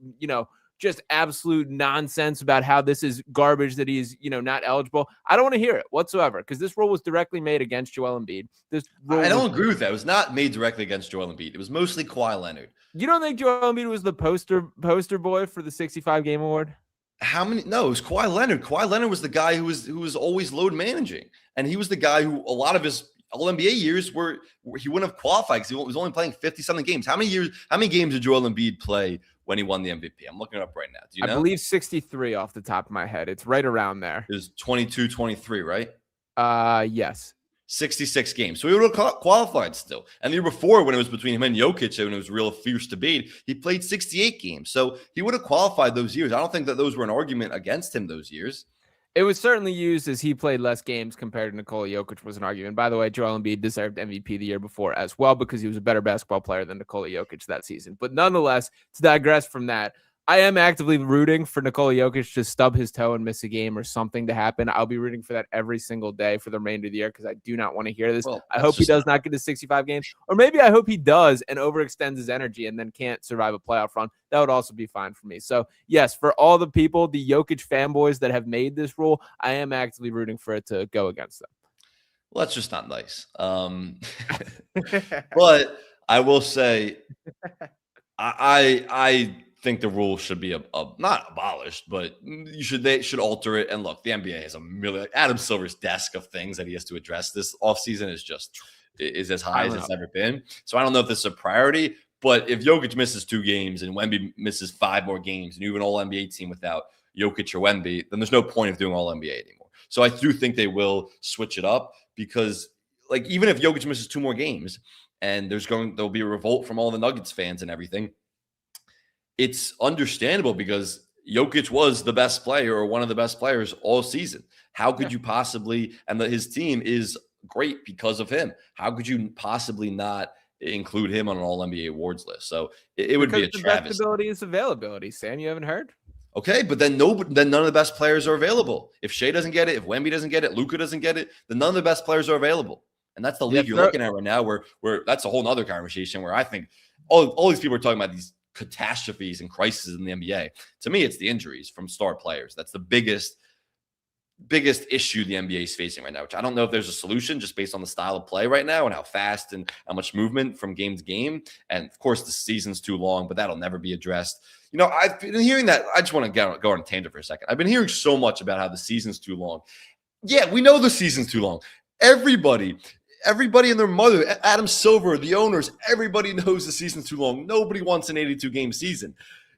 just absolute nonsense about how this is garbage that he's, not eligible, I don't want to hear it whatsoever, because this rule was directly made against Joel Embiid. I don't agree with that. It was not made directly against Joel Embiid. It was mostly Kawhi Leonard. You don't think Joel Embiid was the poster boy for the 65 game award? How many? No, it was Kawhi Leonard. Kawhi Leonard was the guy who was always load managing, and he was the guy who a lot of his All-NBA years where he wouldn't have qualified because he was only playing 50-something games. How many games did Joel Embiid play when he won the MVP? I'm looking it up right now. Do you know? I believe 63 off the top of my head. It's right around there. It was 22-23, right? Yes. 66 games. So he would have qualified still. And the year before, when it was between him and Jokic, when it was a real fierce debate, he played 68 games. So he would have qualified those years. I don't think that those were an argument against him those years. It was certainly used as he played less games compared to Nikola Jokic was an argument. By the way, Joel Embiid deserved MVP the year before as well because he was a better basketball player than Nikola Jokic that season. But nonetheless, to digress from that, I am actively rooting for Nikola Jokic to stub his toe and miss a game or something to happen. I'll be rooting for that every single day for the remainder of the year because I do not want to hear this. Well, I hope he does not get to 65 games, or maybe I hope he does and overextends his energy and then can't survive a playoff run. That would also be fine for me. So yes, for all the people, the Jokic fanboys that have made this rule, I am actively rooting for it to go against them. Well, that's just not nice. But I will say, I think the rule should be not abolished, but they should alter it. And look, the NBA has a million. Adam Silver's desk of things that he has to address this offseason is as high as it's ever been. So I don't know if this is a priority, but if Jokic misses 2 games and Wemby misses 5 more games, and you have an All-NBA team without Jokic or Wemby, then there's no point of doing All-NBA anymore. So I do think they will switch it up because, like, even if Jokic misses 2 more games and there'll be a revolt from all the Nuggets fans and everything, it's understandable because Jokic was the best player or one of the best players all season. How could you possibly, and his team is great because of him. How could you possibly not include him on an All-NBA awards list? So it would be a travesty. The best ability is availability, Sam. You haven't heard? Okay, but then none of the best players are available. If Shea doesn't get it, if Wemby doesn't get it, Luka doesn't get it, then none of the best players are available. And that's the league you're looking at right now, where that's a whole other conversation where I think all these people are talking about these catastrophes and crises in the NBA. To me, it's the injuries from star players. That's the biggest issue the NBA is facing right now, which I don't know if there's a solution just based on the style of play right now and how fast and how much movement from game to game. And of course, the season's too long, but that'll never be addressed. You know, I've been hearing that. I just want to go on a tangent for a second. I've been hearing so much about how the season's too long. Yeah, we know the season's too long. Everybody and their mother, Adam Silver, the owners, everybody knows the season's too long. Nobody wants an 82-game season.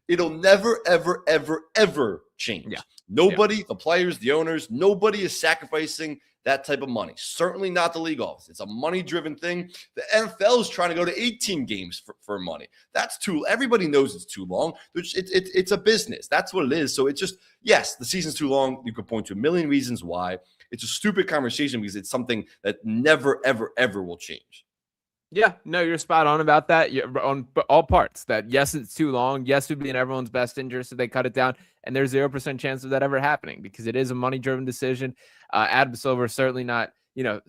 It'll never, ever, ever, ever change. Yeah. Nobody, the players, the owners, nobody is sacrificing that type of money. Certainly not the league office. It's a money-driven thing. The NFL is trying to go to 18 games for money. That's everybody knows it's too long. It's a business. That's what it is. So it's just, yes, the season's too long. You could point to a million reasons why. It's a stupid conversation because it's something that never, ever, ever will change. Yeah, no, you're spot on about that. You're on all parts. That yes, it's too long. Yes, it would be in everyone's best interest if they cut it down. And there's 0% chance of that ever happening because it is a money-driven decision. Adam Silver is certainly not,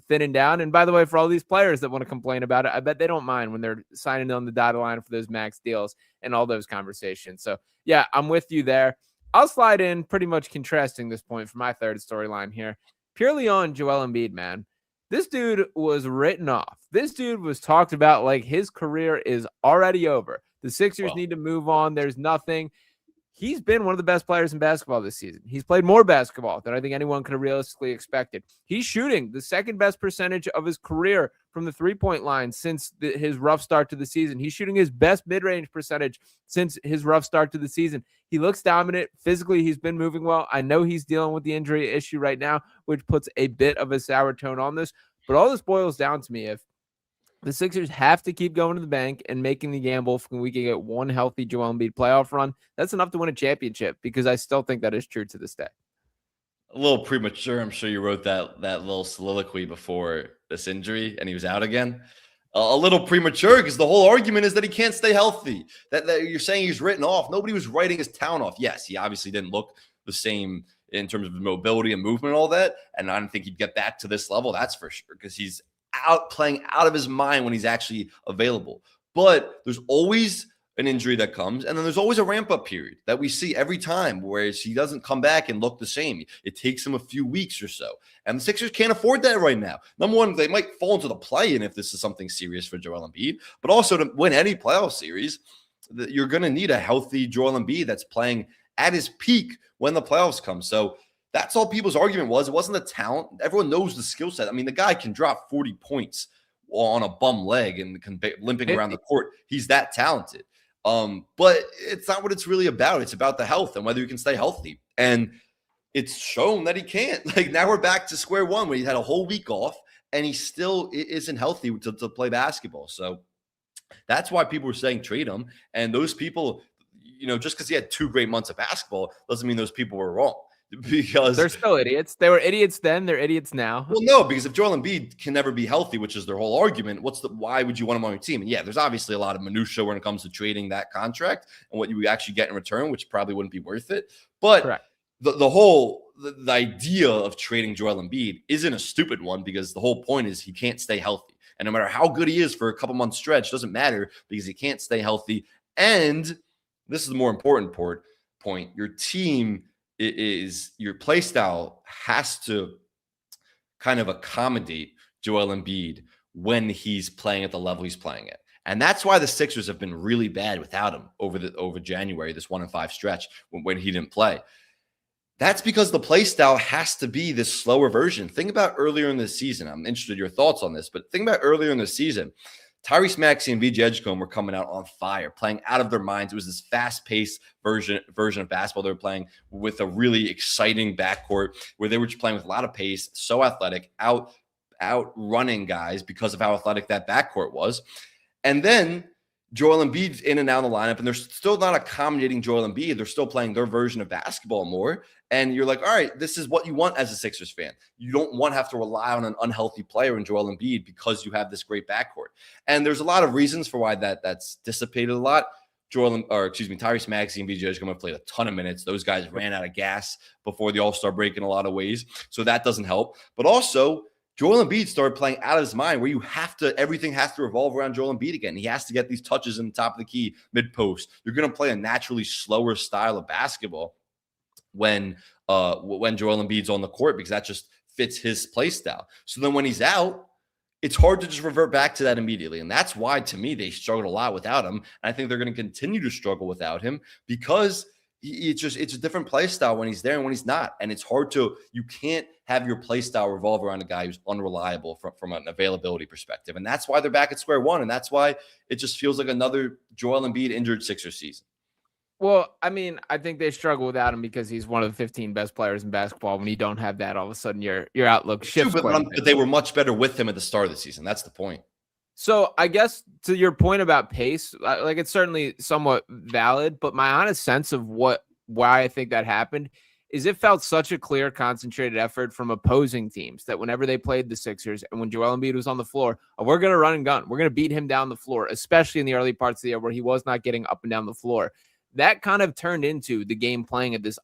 thinning down. And by the way, for all these players that want to complain about it, I bet they don't mind when they're signing on the dotted line for those max deals and all those conversations. So yeah, I'm with you there. I'll slide in pretty much contrasting this point for my third storyline here, purely on Joel Embiid, man. This dude was written off. This dude was talked about like his career is already over. The Sixers need to move on. There's nothing. He's been one of the best players in basketball this season. He's played more basketball than I think anyone could have realistically expected. He's shooting the second best percentage of his career from the three-point line since his rough start to the season. He's shooting his best mid-range percentage since his rough start to the season. He looks dominant. Physically, he's been moving well. I know he's dealing with the injury issue right now, which puts a bit of a sour tone on this. But all this boils down to me, if the Sixers have to keep going to the bank and making the gamble if we can get one healthy Joel Embiid playoff run, that's enough to win a championship, because I still think that is true to this day. A little premature. I'm sure you wrote that little soliloquy before this injury and he was out again. A little premature, because the whole argument is that he can't stay healthy. That you're saying he's written off. Nobody was writing his town off. Yes, he obviously didn't look the same in terms of mobility and movement and all that. And I don't think he'd get back to this level. That's for sure, because he's playing out of his mind when he's actually available. But there's always an injury that comes, and then there's always a ramp-up period that we see every time, whereas he doesn't come back and look the same. It takes him a few weeks or so, and the Sixers can't afford that right now. Number one, they might fall into the play-in if this is something serious for Joel Embiid, but also to win any playoff series, you're going to need a healthy Joel Embiid that's playing at his peak when the playoffs come. So that's all people's argument was. It wasn't the talent. Everyone knows the skill set. I mean, the guy can drop 40 points on a bum leg and limping around the court. He's that talented. But it's not what it's really about. It's about the health and whether you can stay healthy. And it's shown that he can't. Like, now we're back to square one where he had a whole week off and he still isn't healthy to play basketball. So that's why people were saying trade him. And those people, just because he had 2 great months of basketball doesn't mean those people were wrong. Because they're still idiots. They were idiots then. They're idiots now. Well, no, because if Joel Embiid can never be healthy, which is their whole argument, why would you want him on your team? And yeah, there's obviously a lot of minutia when it comes to trading that contract and what you actually get in return, which probably wouldn't be worth it. But correct. The idea of trading Joel Embiid isn't a stupid one, because the whole point is he can't stay healthy. And no matter how good he is for a couple months stretch, doesn't matter, because he can't stay healthy. And this is the more important point. Your team your play style has to kind of accommodate Joel Embiid when he's playing at the level he's playing at. And that's why the Sixers have been really bad without him over January, this 1-5 stretch when he didn't play. That's because the play style has to be this slower version. Think about earlier in the season. I'm interested in your thoughts on this, but think about earlier in the season. Tyrese Maxey and VJ Edgecombe were coming out on fire, playing out of their minds. It was this fast-paced version of basketball they were playing with a really exciting backcourt where they were just playing with a lot of pace, so athletic, outrunning guys because of how athletic that backcourt was. And then Joel Embiid's in and out of the lineup, and they're still not accommodating Joel Embiid. They're still playing their version of basketball more. And you're like, all right, this is what you want as a Sixers fan. You don't want to have to rely on an unhealthy player in Joel Embiid because you have this great backcourt. And there's a lot of reasons for why that's dissipated a lot. Tyrese Maxey and VJ Osgood played a ton of minutes. Those guys ran out of gas before the All-Star break in a lot of ways. So that doesn't help. But also, Joel Embiid started playing out of his mind where everything has to revolve around Joel Embiid again. He has to get these touches in the top of the key, mid-post. You're going to play a naturally slower style of basketball when Joel Embiid's on the court because that just fits his play style. So then when he's out, it's hard to just revert back to that immediately. And that's why, to me, they struggled a lot without him. And I think they're going to continue to struggle without him because it's a different play style when he's there and when he's not. And it's hard you can't have your play style revolve around a guy who's unreliable from an availability perspective. And that's why they're back at square one. And that's why it just feels like another Joel Embiid injured Sixers season. Well, I mean, I think they struggle without him because he's one of the 15 best players in basketball. When you don't have that, all of a sudden your outlook shifts. But they were much better with him at the start of the season. That's the point. So I guess to your point about pace, like it's certainly somewhat valid, but my honest sense of why I think that happened is it felt such a clear, concentrated effort from opposing teams that whenever they played the Sixers and when Joel Embiid was on the floor, we're going to run and gun. We're going to beat him down the floor, especially in the early parts of the year where he was not getting up and down the floor. That kind of turned into the game playing at this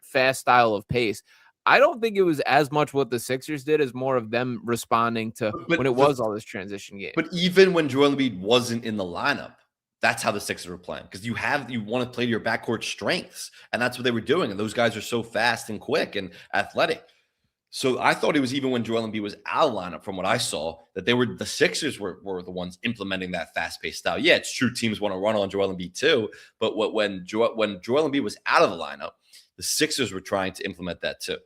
fast style of pace. I don't think it was as much what the Sixers did as more of them responding to when it was all this transition game. But even when Joel Embiid wasn't in the lineup, that's how the Sixers were playing because you want to play to your backcourt strengths, and that's what they were doing. And those guys are so fast and quick and athletic. So I thought it was even when Joel Embiid was out of lineup, from what I saw, that the Sixers were the ones implementing that fast-paced style. Yeah, it's true teams want to run on Joel Embiid too, but when Joel Embiid was out of the lineup, the Sixers were trying to implement that too.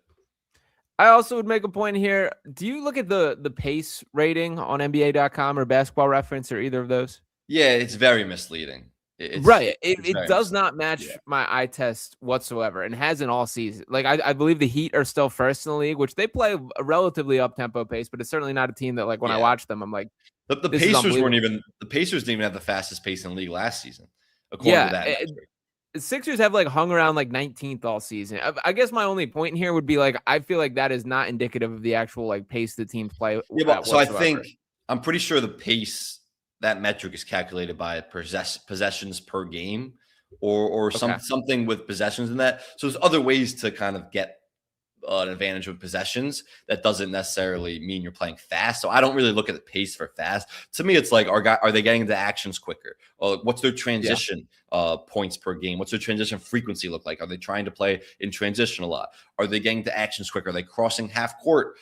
I also would make a point here. Do you look at the pace rating on NBA.com or Basketball Reference or either of those? Yeah, it's very misleading. It does not match my eye test whatsoever and hasn't all season. Like I believe the Heat are still first in the league, which they play a relatively up-tempo pace, but it's certainly not a team that like when I watch them, I'm like, the Pacers didn't even have the fastest pace in the league last season, according to that metric. Sixers have like hung around like 19th all season. I guess my only point here would be like, I feel like that is not indicative of the actual like pace the teams play. Yeah, so I'm pretty sure the pace, that metric is calculated by possessions per game or something with possessions in that. So there's other ways to kind of get an advantage with possessions. That doesn't necessarily mean you're playing fast. So I don't really look at the pace for fast. To me, it's like, are they getting into actions quicker? Or what's their transition points per game? What's their transition frequency look like? Are they trying to play in transition a lot? Are they getting to actions quicker? Are they crossing half court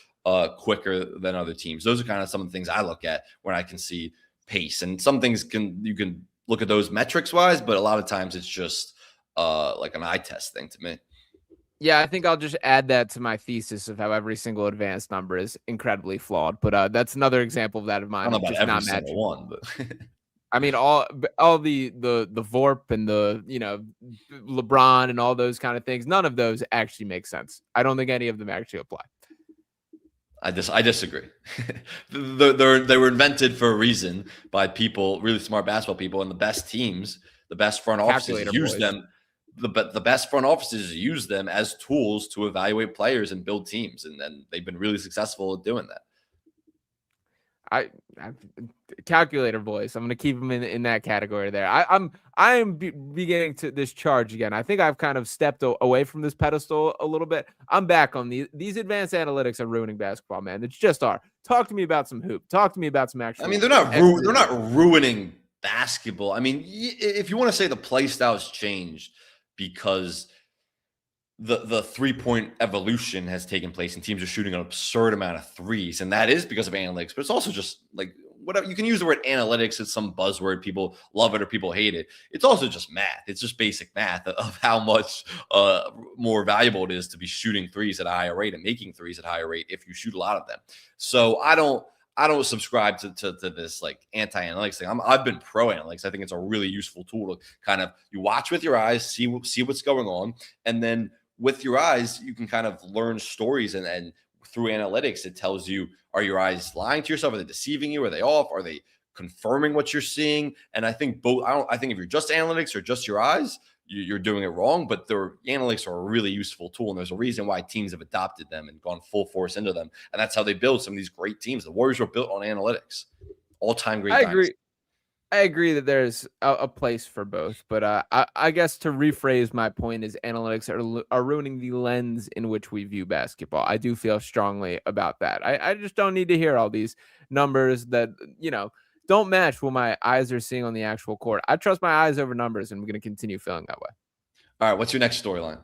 quicker than other teams? Those are kind of some of the things I look at when I can see pace. And some things you can look at those metrics wise, but a lot of times it's just like an eye test thing to me. Yeah, I think I'll just add that to my thesis of how every single advanced number is incredibly flawed. But that's another example of that of mine. I don't know about every single one, but I mean, all the VORP and the LeBron and all those kind of things. None of those actually make sense. I don't think any of them actually apply. I disagree. They were invented for a reason by people, really smart basketball people, and the best teams, the best front offices use them. The best front offices use them as tools to evaluate players and build teams, and they've been really successful at doing that. I calculator boys. I'm going to keep them in that category there. I am beginning to this charge again. I think I've kind of stepped away from this pedestal a little bit. I'm back on these advanced analytics are ruining basketball, man. It's just are. Talk to me about some hoop. Talk to me about some actual. I mean, they're not ruining basketball. I mean, if you want to say the play style has changed because the 3-point evolution has taken place and teams are shooting an absurd amount of threes, and that is because of analytics, but it's also just like whatever. You can use the word analytics. It's some buzzword. People love it or people hate it. It's also just math. It's just basic math of how much more valuable it is to be shooting threes at a higher rate and making threes at a higher rate if you shoot a lot of them. So I don't subscribe to this like anti-analytics thing. I've been pro analytics. I think it's a really useful tool to kind of you watch with your eyes, see what's going on, and then with your eyes you can kind of learn stories and through analytics it tells you, are your eyes lying to yourself? Are they deceiving you? Are they off? Are they confirming what you're seeing? And I think both. I think if you're just analytics or just your eyes, you're doing it wrong. But the analytics are a really useful tool, and there's a reason why teams have adopted them and gone full force into them. And that's how they build some of these great teams. The Warriors were built on analytics. All-time great. I agree. I agree that there's a place for both, but I guess to rephrase my point is analytics are ruining the lens in which we view basketball. I do feel strongly about that. I just don't need to hear all these numbers that, don't match what my eyes are seeing on the actual court. I trust my eyes over numbers, and I'm going to continue feeling that way. All right, what's your next storyline?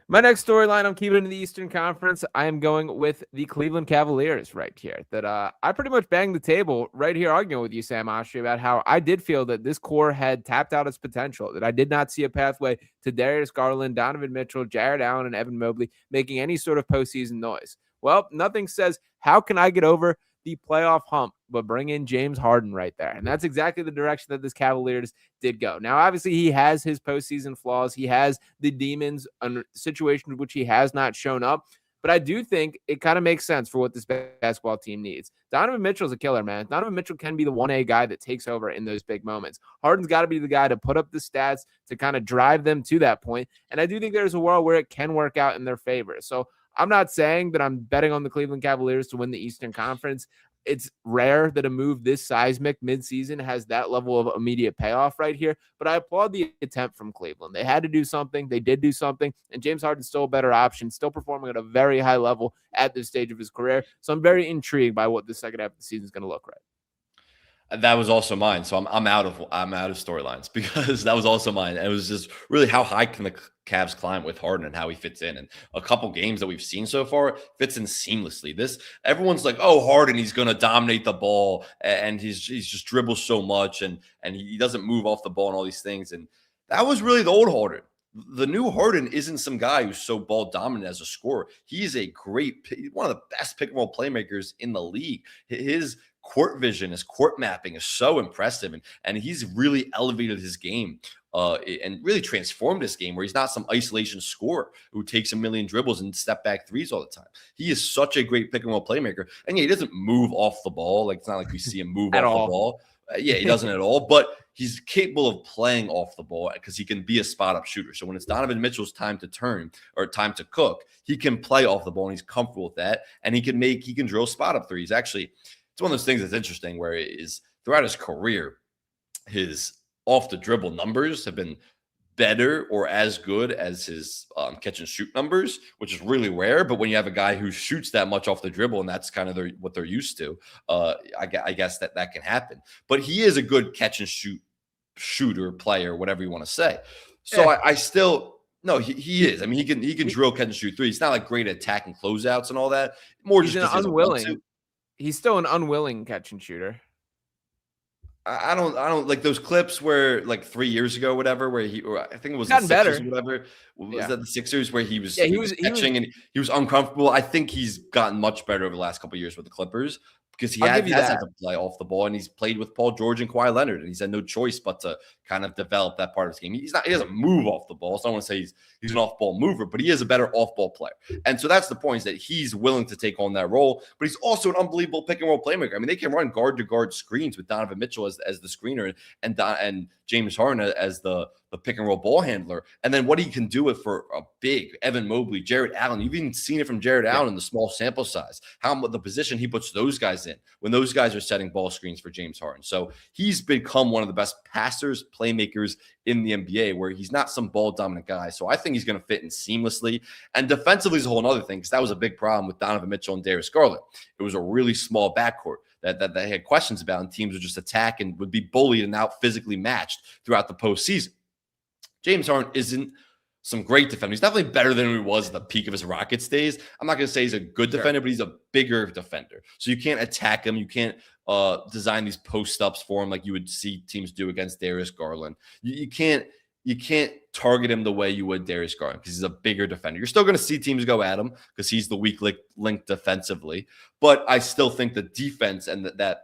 My next storyline, I'm keeping in the Eastern Conference. I am going with the Cleveland Cavaliers right here. That I pretty much banged the table right here arguing with you, Sam Oshtry, about how I did feel that this core had tapped out its potential, that I did not see a pathway to Darius Garland, Donovan Mitchell, Jared Allen, and Evan Mobley making any sort of postseason noise. Well, nothing says, how can I get over the playoff hump, but bring in James Harden right there. And that's exactly the direction that this Cavaliers did go. Now, obviously, he has his postseason flaws. He has the demons, a situation in which he has not shown up. But I do think it kind of makes sense for what this basketball team needs. Donovan Mitchell's a killer, man. Donovan Mitchell can be the 1A guy that takes over in those big moments. Harden's got to be the guy to put up the stats to kind of drive them to that point. And I do think there's a world where it can work out in their favor. So I'm not saying that I'm betting on the Cleveland Cavaliers to win the Eastern Conference. It's rare that a move this seismic midseason has that level of immediate payoff right here, but I applaud the attempt from Cleveland. They had to do something. They did do something, and James Harden's still a better option, still performing at a very high level at this stage of his career. So I'm very intrigued by what the second half of the season is going to look like. That was also mine. So I'm out of storylines because that was also mine. And it was just really how high can the Cavs climb with Harden and how he fits in. And a couple games that we've seen so far fits in seamlessly. Everyone's like, oh, Harden, he's going to dominate the ball, and he's just dribbles so much, and he doesn't move off the ball and all these things. And that was really the old Harden. The new Harden isn't some guy who's so ball dominant as a scorer. He's a one of the best pick and roll playmakers in the league. His court vision, his court mapping is so impressive, and he's really elevated his game and really transformed his game, where he's not some isolation scorer who takes a million dribbles and step back threes all the time. He is such a great pick and roll playmaker, and yeah, he doesn't move off the ball. Like, it's not like we see him move off the ball. Yeah, he doesn't at all, but he's capable of playing off the ball because he can be a spot up shooter. So when it's Donovan Mitchell's time to turn or time to cook, he can play off the ball, and he's comfortable with that, and he can drill spot up threes. Actually, it's one of those things that's interesting where it is throughout his career, his off the dribble numbers have been better or as good as his catch and shoot numbers, which is really rare. But when you have a guy who shoots that much off the dribble, and that's kind of what they're used to, I guess that can happen. But he is a good catch and shoot shooter, player, whatever you want to say. So yeah. I still no, he is. I mean, he can drill, catch and shoot three. He's not like great at attacking closeouts and all that. More he's just unwilling. He's still an unwilling catch and shooter. I don't like those clips where, like, 3 years ago, whatever, where I think it was the Sixers, better. Whatever. Was that the Sixers where he was catching and he was uncomfortable? I think he's gotten much better over the last couple of years with the Clippers, because he has had to play off the ball, and he's played with Paul George and Kawhi Leonard, and he's had no choice but to kind of develop that part of his game. He doesn't move off the ball, so I don't want to say he's an off-ball mover, but he is a better off-ball player. And so that's the point, is that he's willing to take on that role, but he's also an unbelievable pick-and-roll playmaker. I mean, they can run guard-to-guard screens with Donovan Mitchell as the screener and James Harden as the pick-and-roll ball handler. And then what he can do it for a big Evan Mobley, Jared Allen. You've even seen it from Jared Allen in the small sample size, how the position he puts those guys in when those guys are setting ball screens for James Harden. So he's become one of the best passers, playmakers in the NBA, where he's not some ball dominant guy. So I think he's going to fit in seamlessly. And defensively is a whole other thing, because that was a big problem with Donovan Mitchell and Darius Garland. It was a really small backcourt that they had questions about, and teams would just attack and would be bullied and out physically matched throughout the postseason. James Harden isn't some great defender. He's definitely better than he was at the peak of his Rockets days. I'm not going to say he's a good defender, but he's a bigger defender. So you can't attack him. You can't design these post-ups for him like you would see teams do against Darius Garland. You can't target him the way you would Darius Garland, because he's a bigger defender. You're still going to see teams go at him because he's the weak link defensively. But I still think the defense and that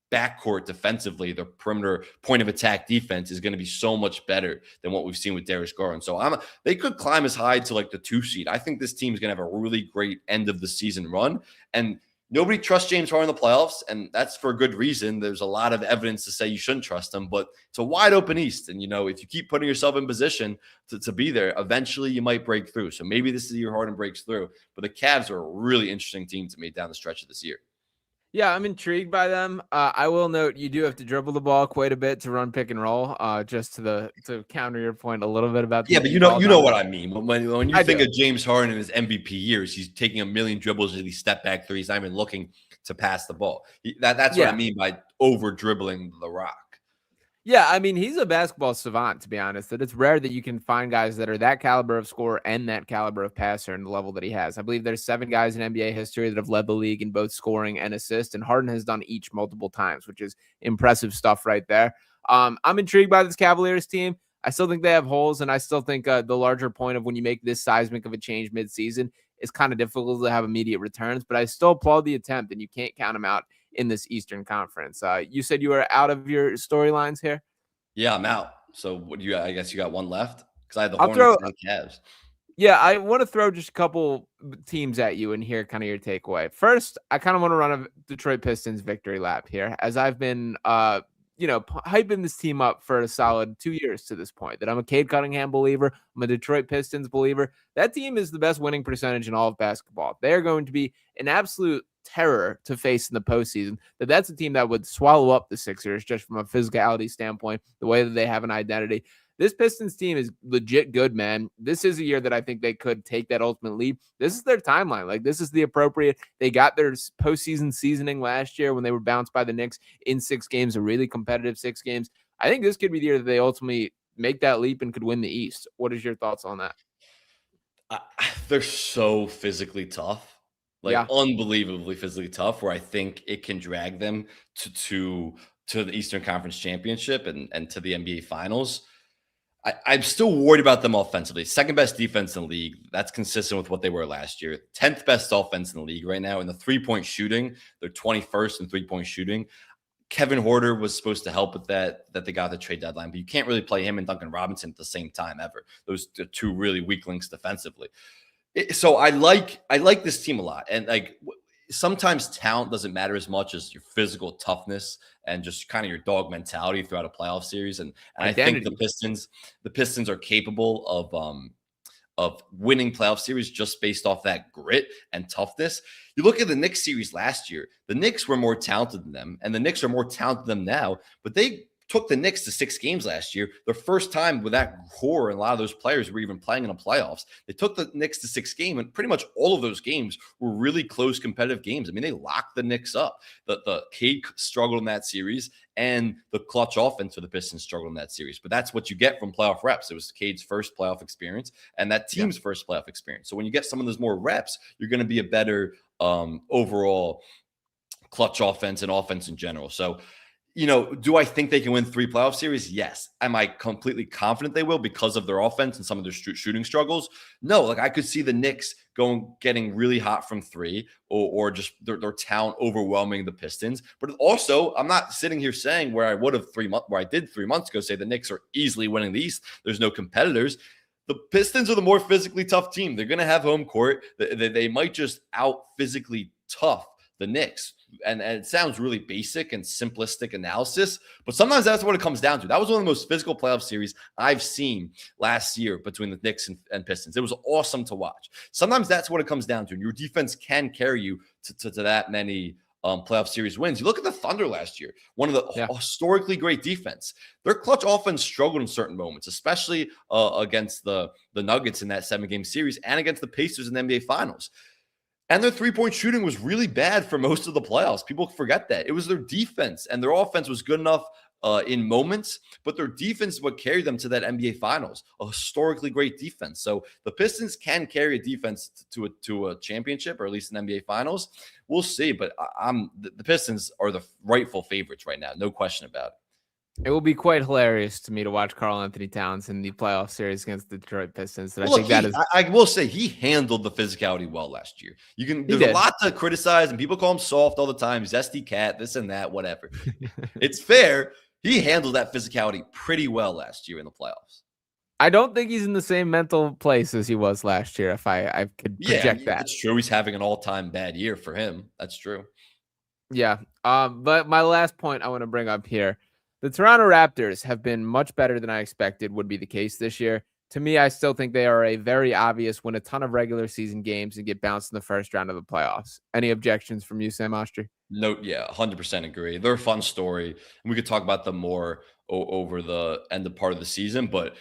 backcourt defensively, the perimeter point of attack defense, is going to be so much better than what we've seen with Darius Garland. So they could climb as high to like the 2 seed. I think this team is going to have a really great end of the season run. And nobody trusts James Harden in the playoffs, and that's for a good reason. There's a lot of evidence to say you shouldn't trust him, but it's a wide open East. And, if you keep putting yourself in position to be there, eventually you might break through. So maybe this is the year Harden breaks through. But the Cavs are a really interesting team to me down the stretch of this year. Yeah, I'm intrigued by them. I will note you do have to dribble the ball quite a bit to run pick and roll. Just to counter your point a little bit about Yeah, the but ball you know dominant. what I mean. When you I think do. of James Harden in his MVP years, he's taking a million dribbles and these step back threes, not even looking to pass the ball. That's what I Yeah. mean by over dribbling the rock. Yeah, I mean, he's a basketball savant, to be honest. That it's rare that you can find guys that are that caliber of scorer and that caliber of passer in the level that he has. I believe there's 7 guys in NBA history that have led the league in both scoring and assist, and Harden has done each multiple times, which is impressive stuff right there. I'm intrigued by this Cavaliers team. I still think they have holes, and I still think the larger point of when you make this seismic of a change midseason is kind of difficult to have immediate returns, but I still applaud the attempt, and you can't count them out in this Eastern Conference. You said you were out of your storylines here. Yeah, I'm out. So what do you? I guess you got one left because I had the I'll Hornets throw. and Cavs. Yeah, I want to throw just a couple teams at you and hear kind of your takeaway. First, I kind of want to run a Detroit Pistons victory lap here, as I've been, hyping this team up for a solid 2 years to this point. That I'm a Cade Cunningham believer. I'm a Detroit Pistons believer. That team is the best winning percentage in all of basketball. They are going to be an absolute terror to face in the postseason. That's a team that would swallow up the Sixers just from a physicality standpoint, the way that they have an identity. This Pistons team is legit good, man. This is a year that I think they could take that ultimate leap. This is their timeline. Like, this is the appropriate. They got their postseason seasoning last year when they were bounced by the Knicks in 6 games, a really competitive 6 games. I think this could be the year that they ultimately make that leap and could win the East. What is your thoughts on that? I, they're so physically tough, like Yeah, unbelievably physically tough. Where I think it can drag them to the Eastern Conference Championship and to the NBA Finals. I'm still worried about them offensively. Second best defense in the league. That's consistent with what they were last year. 10th best offense in the league right now. In the 3-point shooting, they're 21st in 3-point shooting. Kevin Horter was supposed to help with that they got the trade deadline, but you can't really play him and Duncan Robinson at the same time ever. Those are two really weak links defensively. So I like this team a lot, and like sometimes talent doesn't matter as much as your physical toughness and just kind of your dog mentality throughout a playoff series. And I think identity. the Pistons are capable of winning playoff series just based off that grit and toughness. You look at the Knicks series last year, the Knicks were more talented than them, and the Knicks are more talented than them now, but they took the Knicks to 6 games last year. Their first time with that core, and a lot of those players were even playing in the playoffs. They took the Knicks to 6 games, and pretty much all of those games were really close competitive games. I mean, they locked the Knicks up. The Cade struggled in that series, and the clutch offense for the Pistons struggled in that series. But that's what you get from playoff reps. It was Cade's first playoff experience and that Yeah. team's first playoff experience. So when you get some of those more reps, you're going to be a better overall clutch offense and offense in general. So, do I think they can win 3 playoff series? Yes. Am I completely confident they will because of their offense and some of their shooting struggles? No. Like, I could see the Knicks getting really hot from 3, or just their talent overwhelming the Pistons. But also, I'm not sitting here saying where I did 3 months ago say the Knicks are easily winning the East. There's no competitors. The Pistons are the more physically tough team. They're going to have home court. They might just out physically tough the Knicks. And it sounds really basic and simplistic analysis, but sometimes that's what it comes down to. That was one of the most physical playoff series I've seen last year between the Knicks and Pistons. It was awesome to watch. Sometimes that's what it comes down to. And your defense can carry you to that many playoff series wins. You look at the Thunder last year, one of the historically great defense. Their clutch offense struggled in certain moments, especially against the Nuggets in that 7-game series and against the Pacers in the NBA Finals. And their 3-point shooting was really bad for most of the playoffs. People forget that. It was their defense, and their offense was good enough in moments, but their defense is what carried them to that NBA Finals, a historically great defense. So the Pistons can carry a defense to a championship, or at least an NBA Finals. We'll see, but the Pistons are the rightful favorites right now, no question about it. It will be quite hilarious to me to watch Karl Anthony Towns in the playoff series against the Detroit Pistons. And Well, I look, think that is I will say he handled the physicality well last year. There's a lot to criticize, and people call him soft all the time. He's SD cat, this and that, whatever. It's fair. He handled that physicality pretty well last year in the playoffs. I don't think he's in the same mental place as he was last year, if I could project that. That's true. He's having an all-time bad year for him. That's true. Yeah. But my last point I want to bring up here, the Toronto Raptors have been much better than I expected would be the case this year. To me, I still think they are a very obvious win a ton of regular season games and get bounced in the first round of the playoffs. Any objections from you, Sam Oshtry? No, yeah, 100% agree. They're a fun story, and we could talk about them more over the end of part of the season. But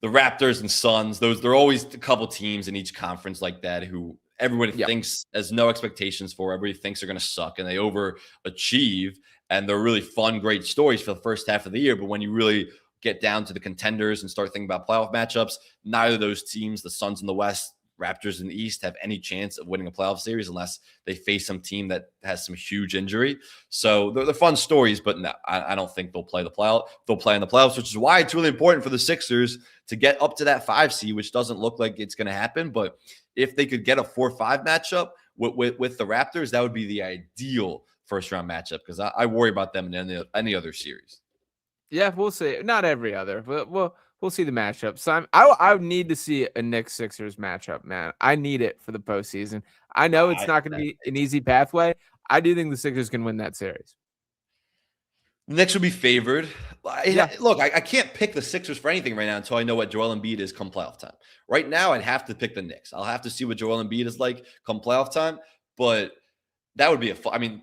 the Raptors and Suns, they're always a couple teams in each conference like that who everybody Yep. thinks has no expectations for. Everybody thinks they're going to suck, and they overachieve. And they're really fun, great stories for the first half of the year. But when you really get down to the contenders and start thinking about playoff matchups, neither of those teams, the Suns in the West, Raptors in the East, have any chance of winning a playoff series unless they face some team that has some huge injury. So they're fun stories, but no, I don't think they'll play the playoff. They'll play in the playoffs, which is why it's really important for the Sixers to get up to that 5 seed, which doesn't look like it's going to happen. But if they could get a 4-5 matchup with the Raptors, that would be the ideal first round matchup because I worry about them in any other series. Yeah, we'll see. Not every other, but we'll see the matchup. So I would need to see a Knicks Sixers matchup, man. I need it for the postseason. I know it's not going to be an easy pathway. I do think the Sixers can win that series. The Knicks would be favored. Look, I can't pick the Sixers for anything right now until I know what Joel Embiid is come playoff time. Right now, I'd have to pick the Knicks. I'll have to see what Joel Embiid is like come playoff time, but that would be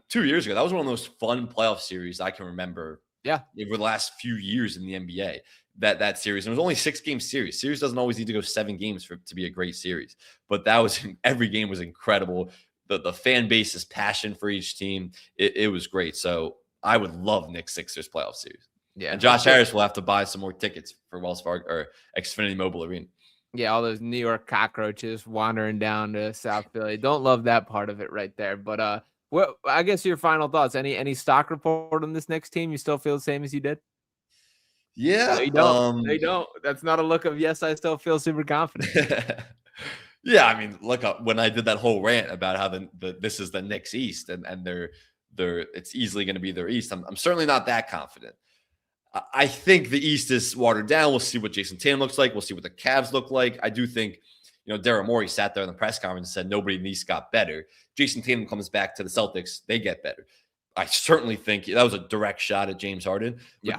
2 years ago, that was one of the most fun playoff series I can remember. Yeah, over the last few years in the NBA, that series. And it was only 6-game series. Series doesn't always need to go 7 games to be a great series, but that was every game was incredible. The fan base's passion for each team, it was great. So I would love Knicks Sixers playoff series. Yeah, and Josh Harris will have to buy some more tickets for Wells Fargo or Xfinity Mobile Arena. Yeah, all those New York cockroaches wandering down to South Philly. Don't love that part of it right there. But what I guess your final thoughts? Any stock report on this next team? You still feel the same as you did? Yeah, They don't. They don't. That's not a look of yes. I still feel super confident. Yeah, I mean, look up when I did that whole rant about how this is the Knicks East and they're it's easily going to be their East. I'm certainly not that confident. I think the East is watered down. We'll see what Jason Tatum looks like. We'll see what the Cavs look like. I do think, Darryn Morey sat there in the press conference and said nobody in the East got better. Jason Tatum comes back to the Celtics. They get better. I certainly think that was a direct shot at James Harden. Yeah.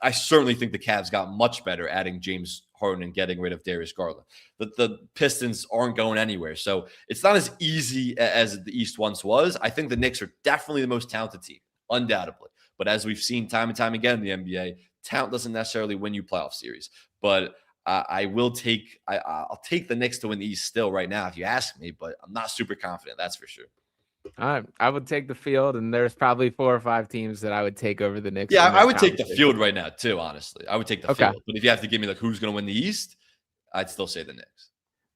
I certainly think the Cavs got much better adding James Harden and getting rid of Darius Garland. The Pistons aren't going anywhere. So it's not as easy as the East once was. I think the Knicks are definitely the most talented team, undoubtedly. But as we've seen time and time again in the NBA, talent doesn't necessarily win you playoff series. But I'll take the Knicks to win the East still right now if you ask me, but I'm not super confident. That's for sure. I would take the field, and there's probably 4 or 5 teams that I would take over the Knicks. Yeah, I would take the field right now too, honestly. I would take the field. But if you have to give me who's going to win the East, I'd still say the Knicks.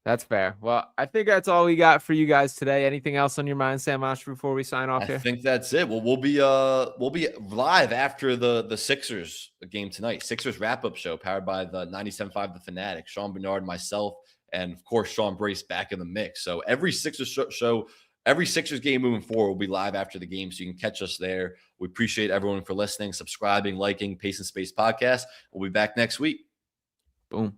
That's fair. Well, I think that's all we got for you guys today. Anything else on your mind, Sam Oshtry, before we sign off here? I think that's it. Well, we'll be live after the Sixers game tonight. Sixers wrap-up show powered by the 97.5 The Fanatic. Sean Barnard, myself, and of course Sean Brace back in the mix. So every Sixers show, every Sixers game moving forward will be live after the game, so you can catch us there. We appreciate everyone for listening, subscribing, liking Pace and Space Podcast. We'll be back next week. Boom.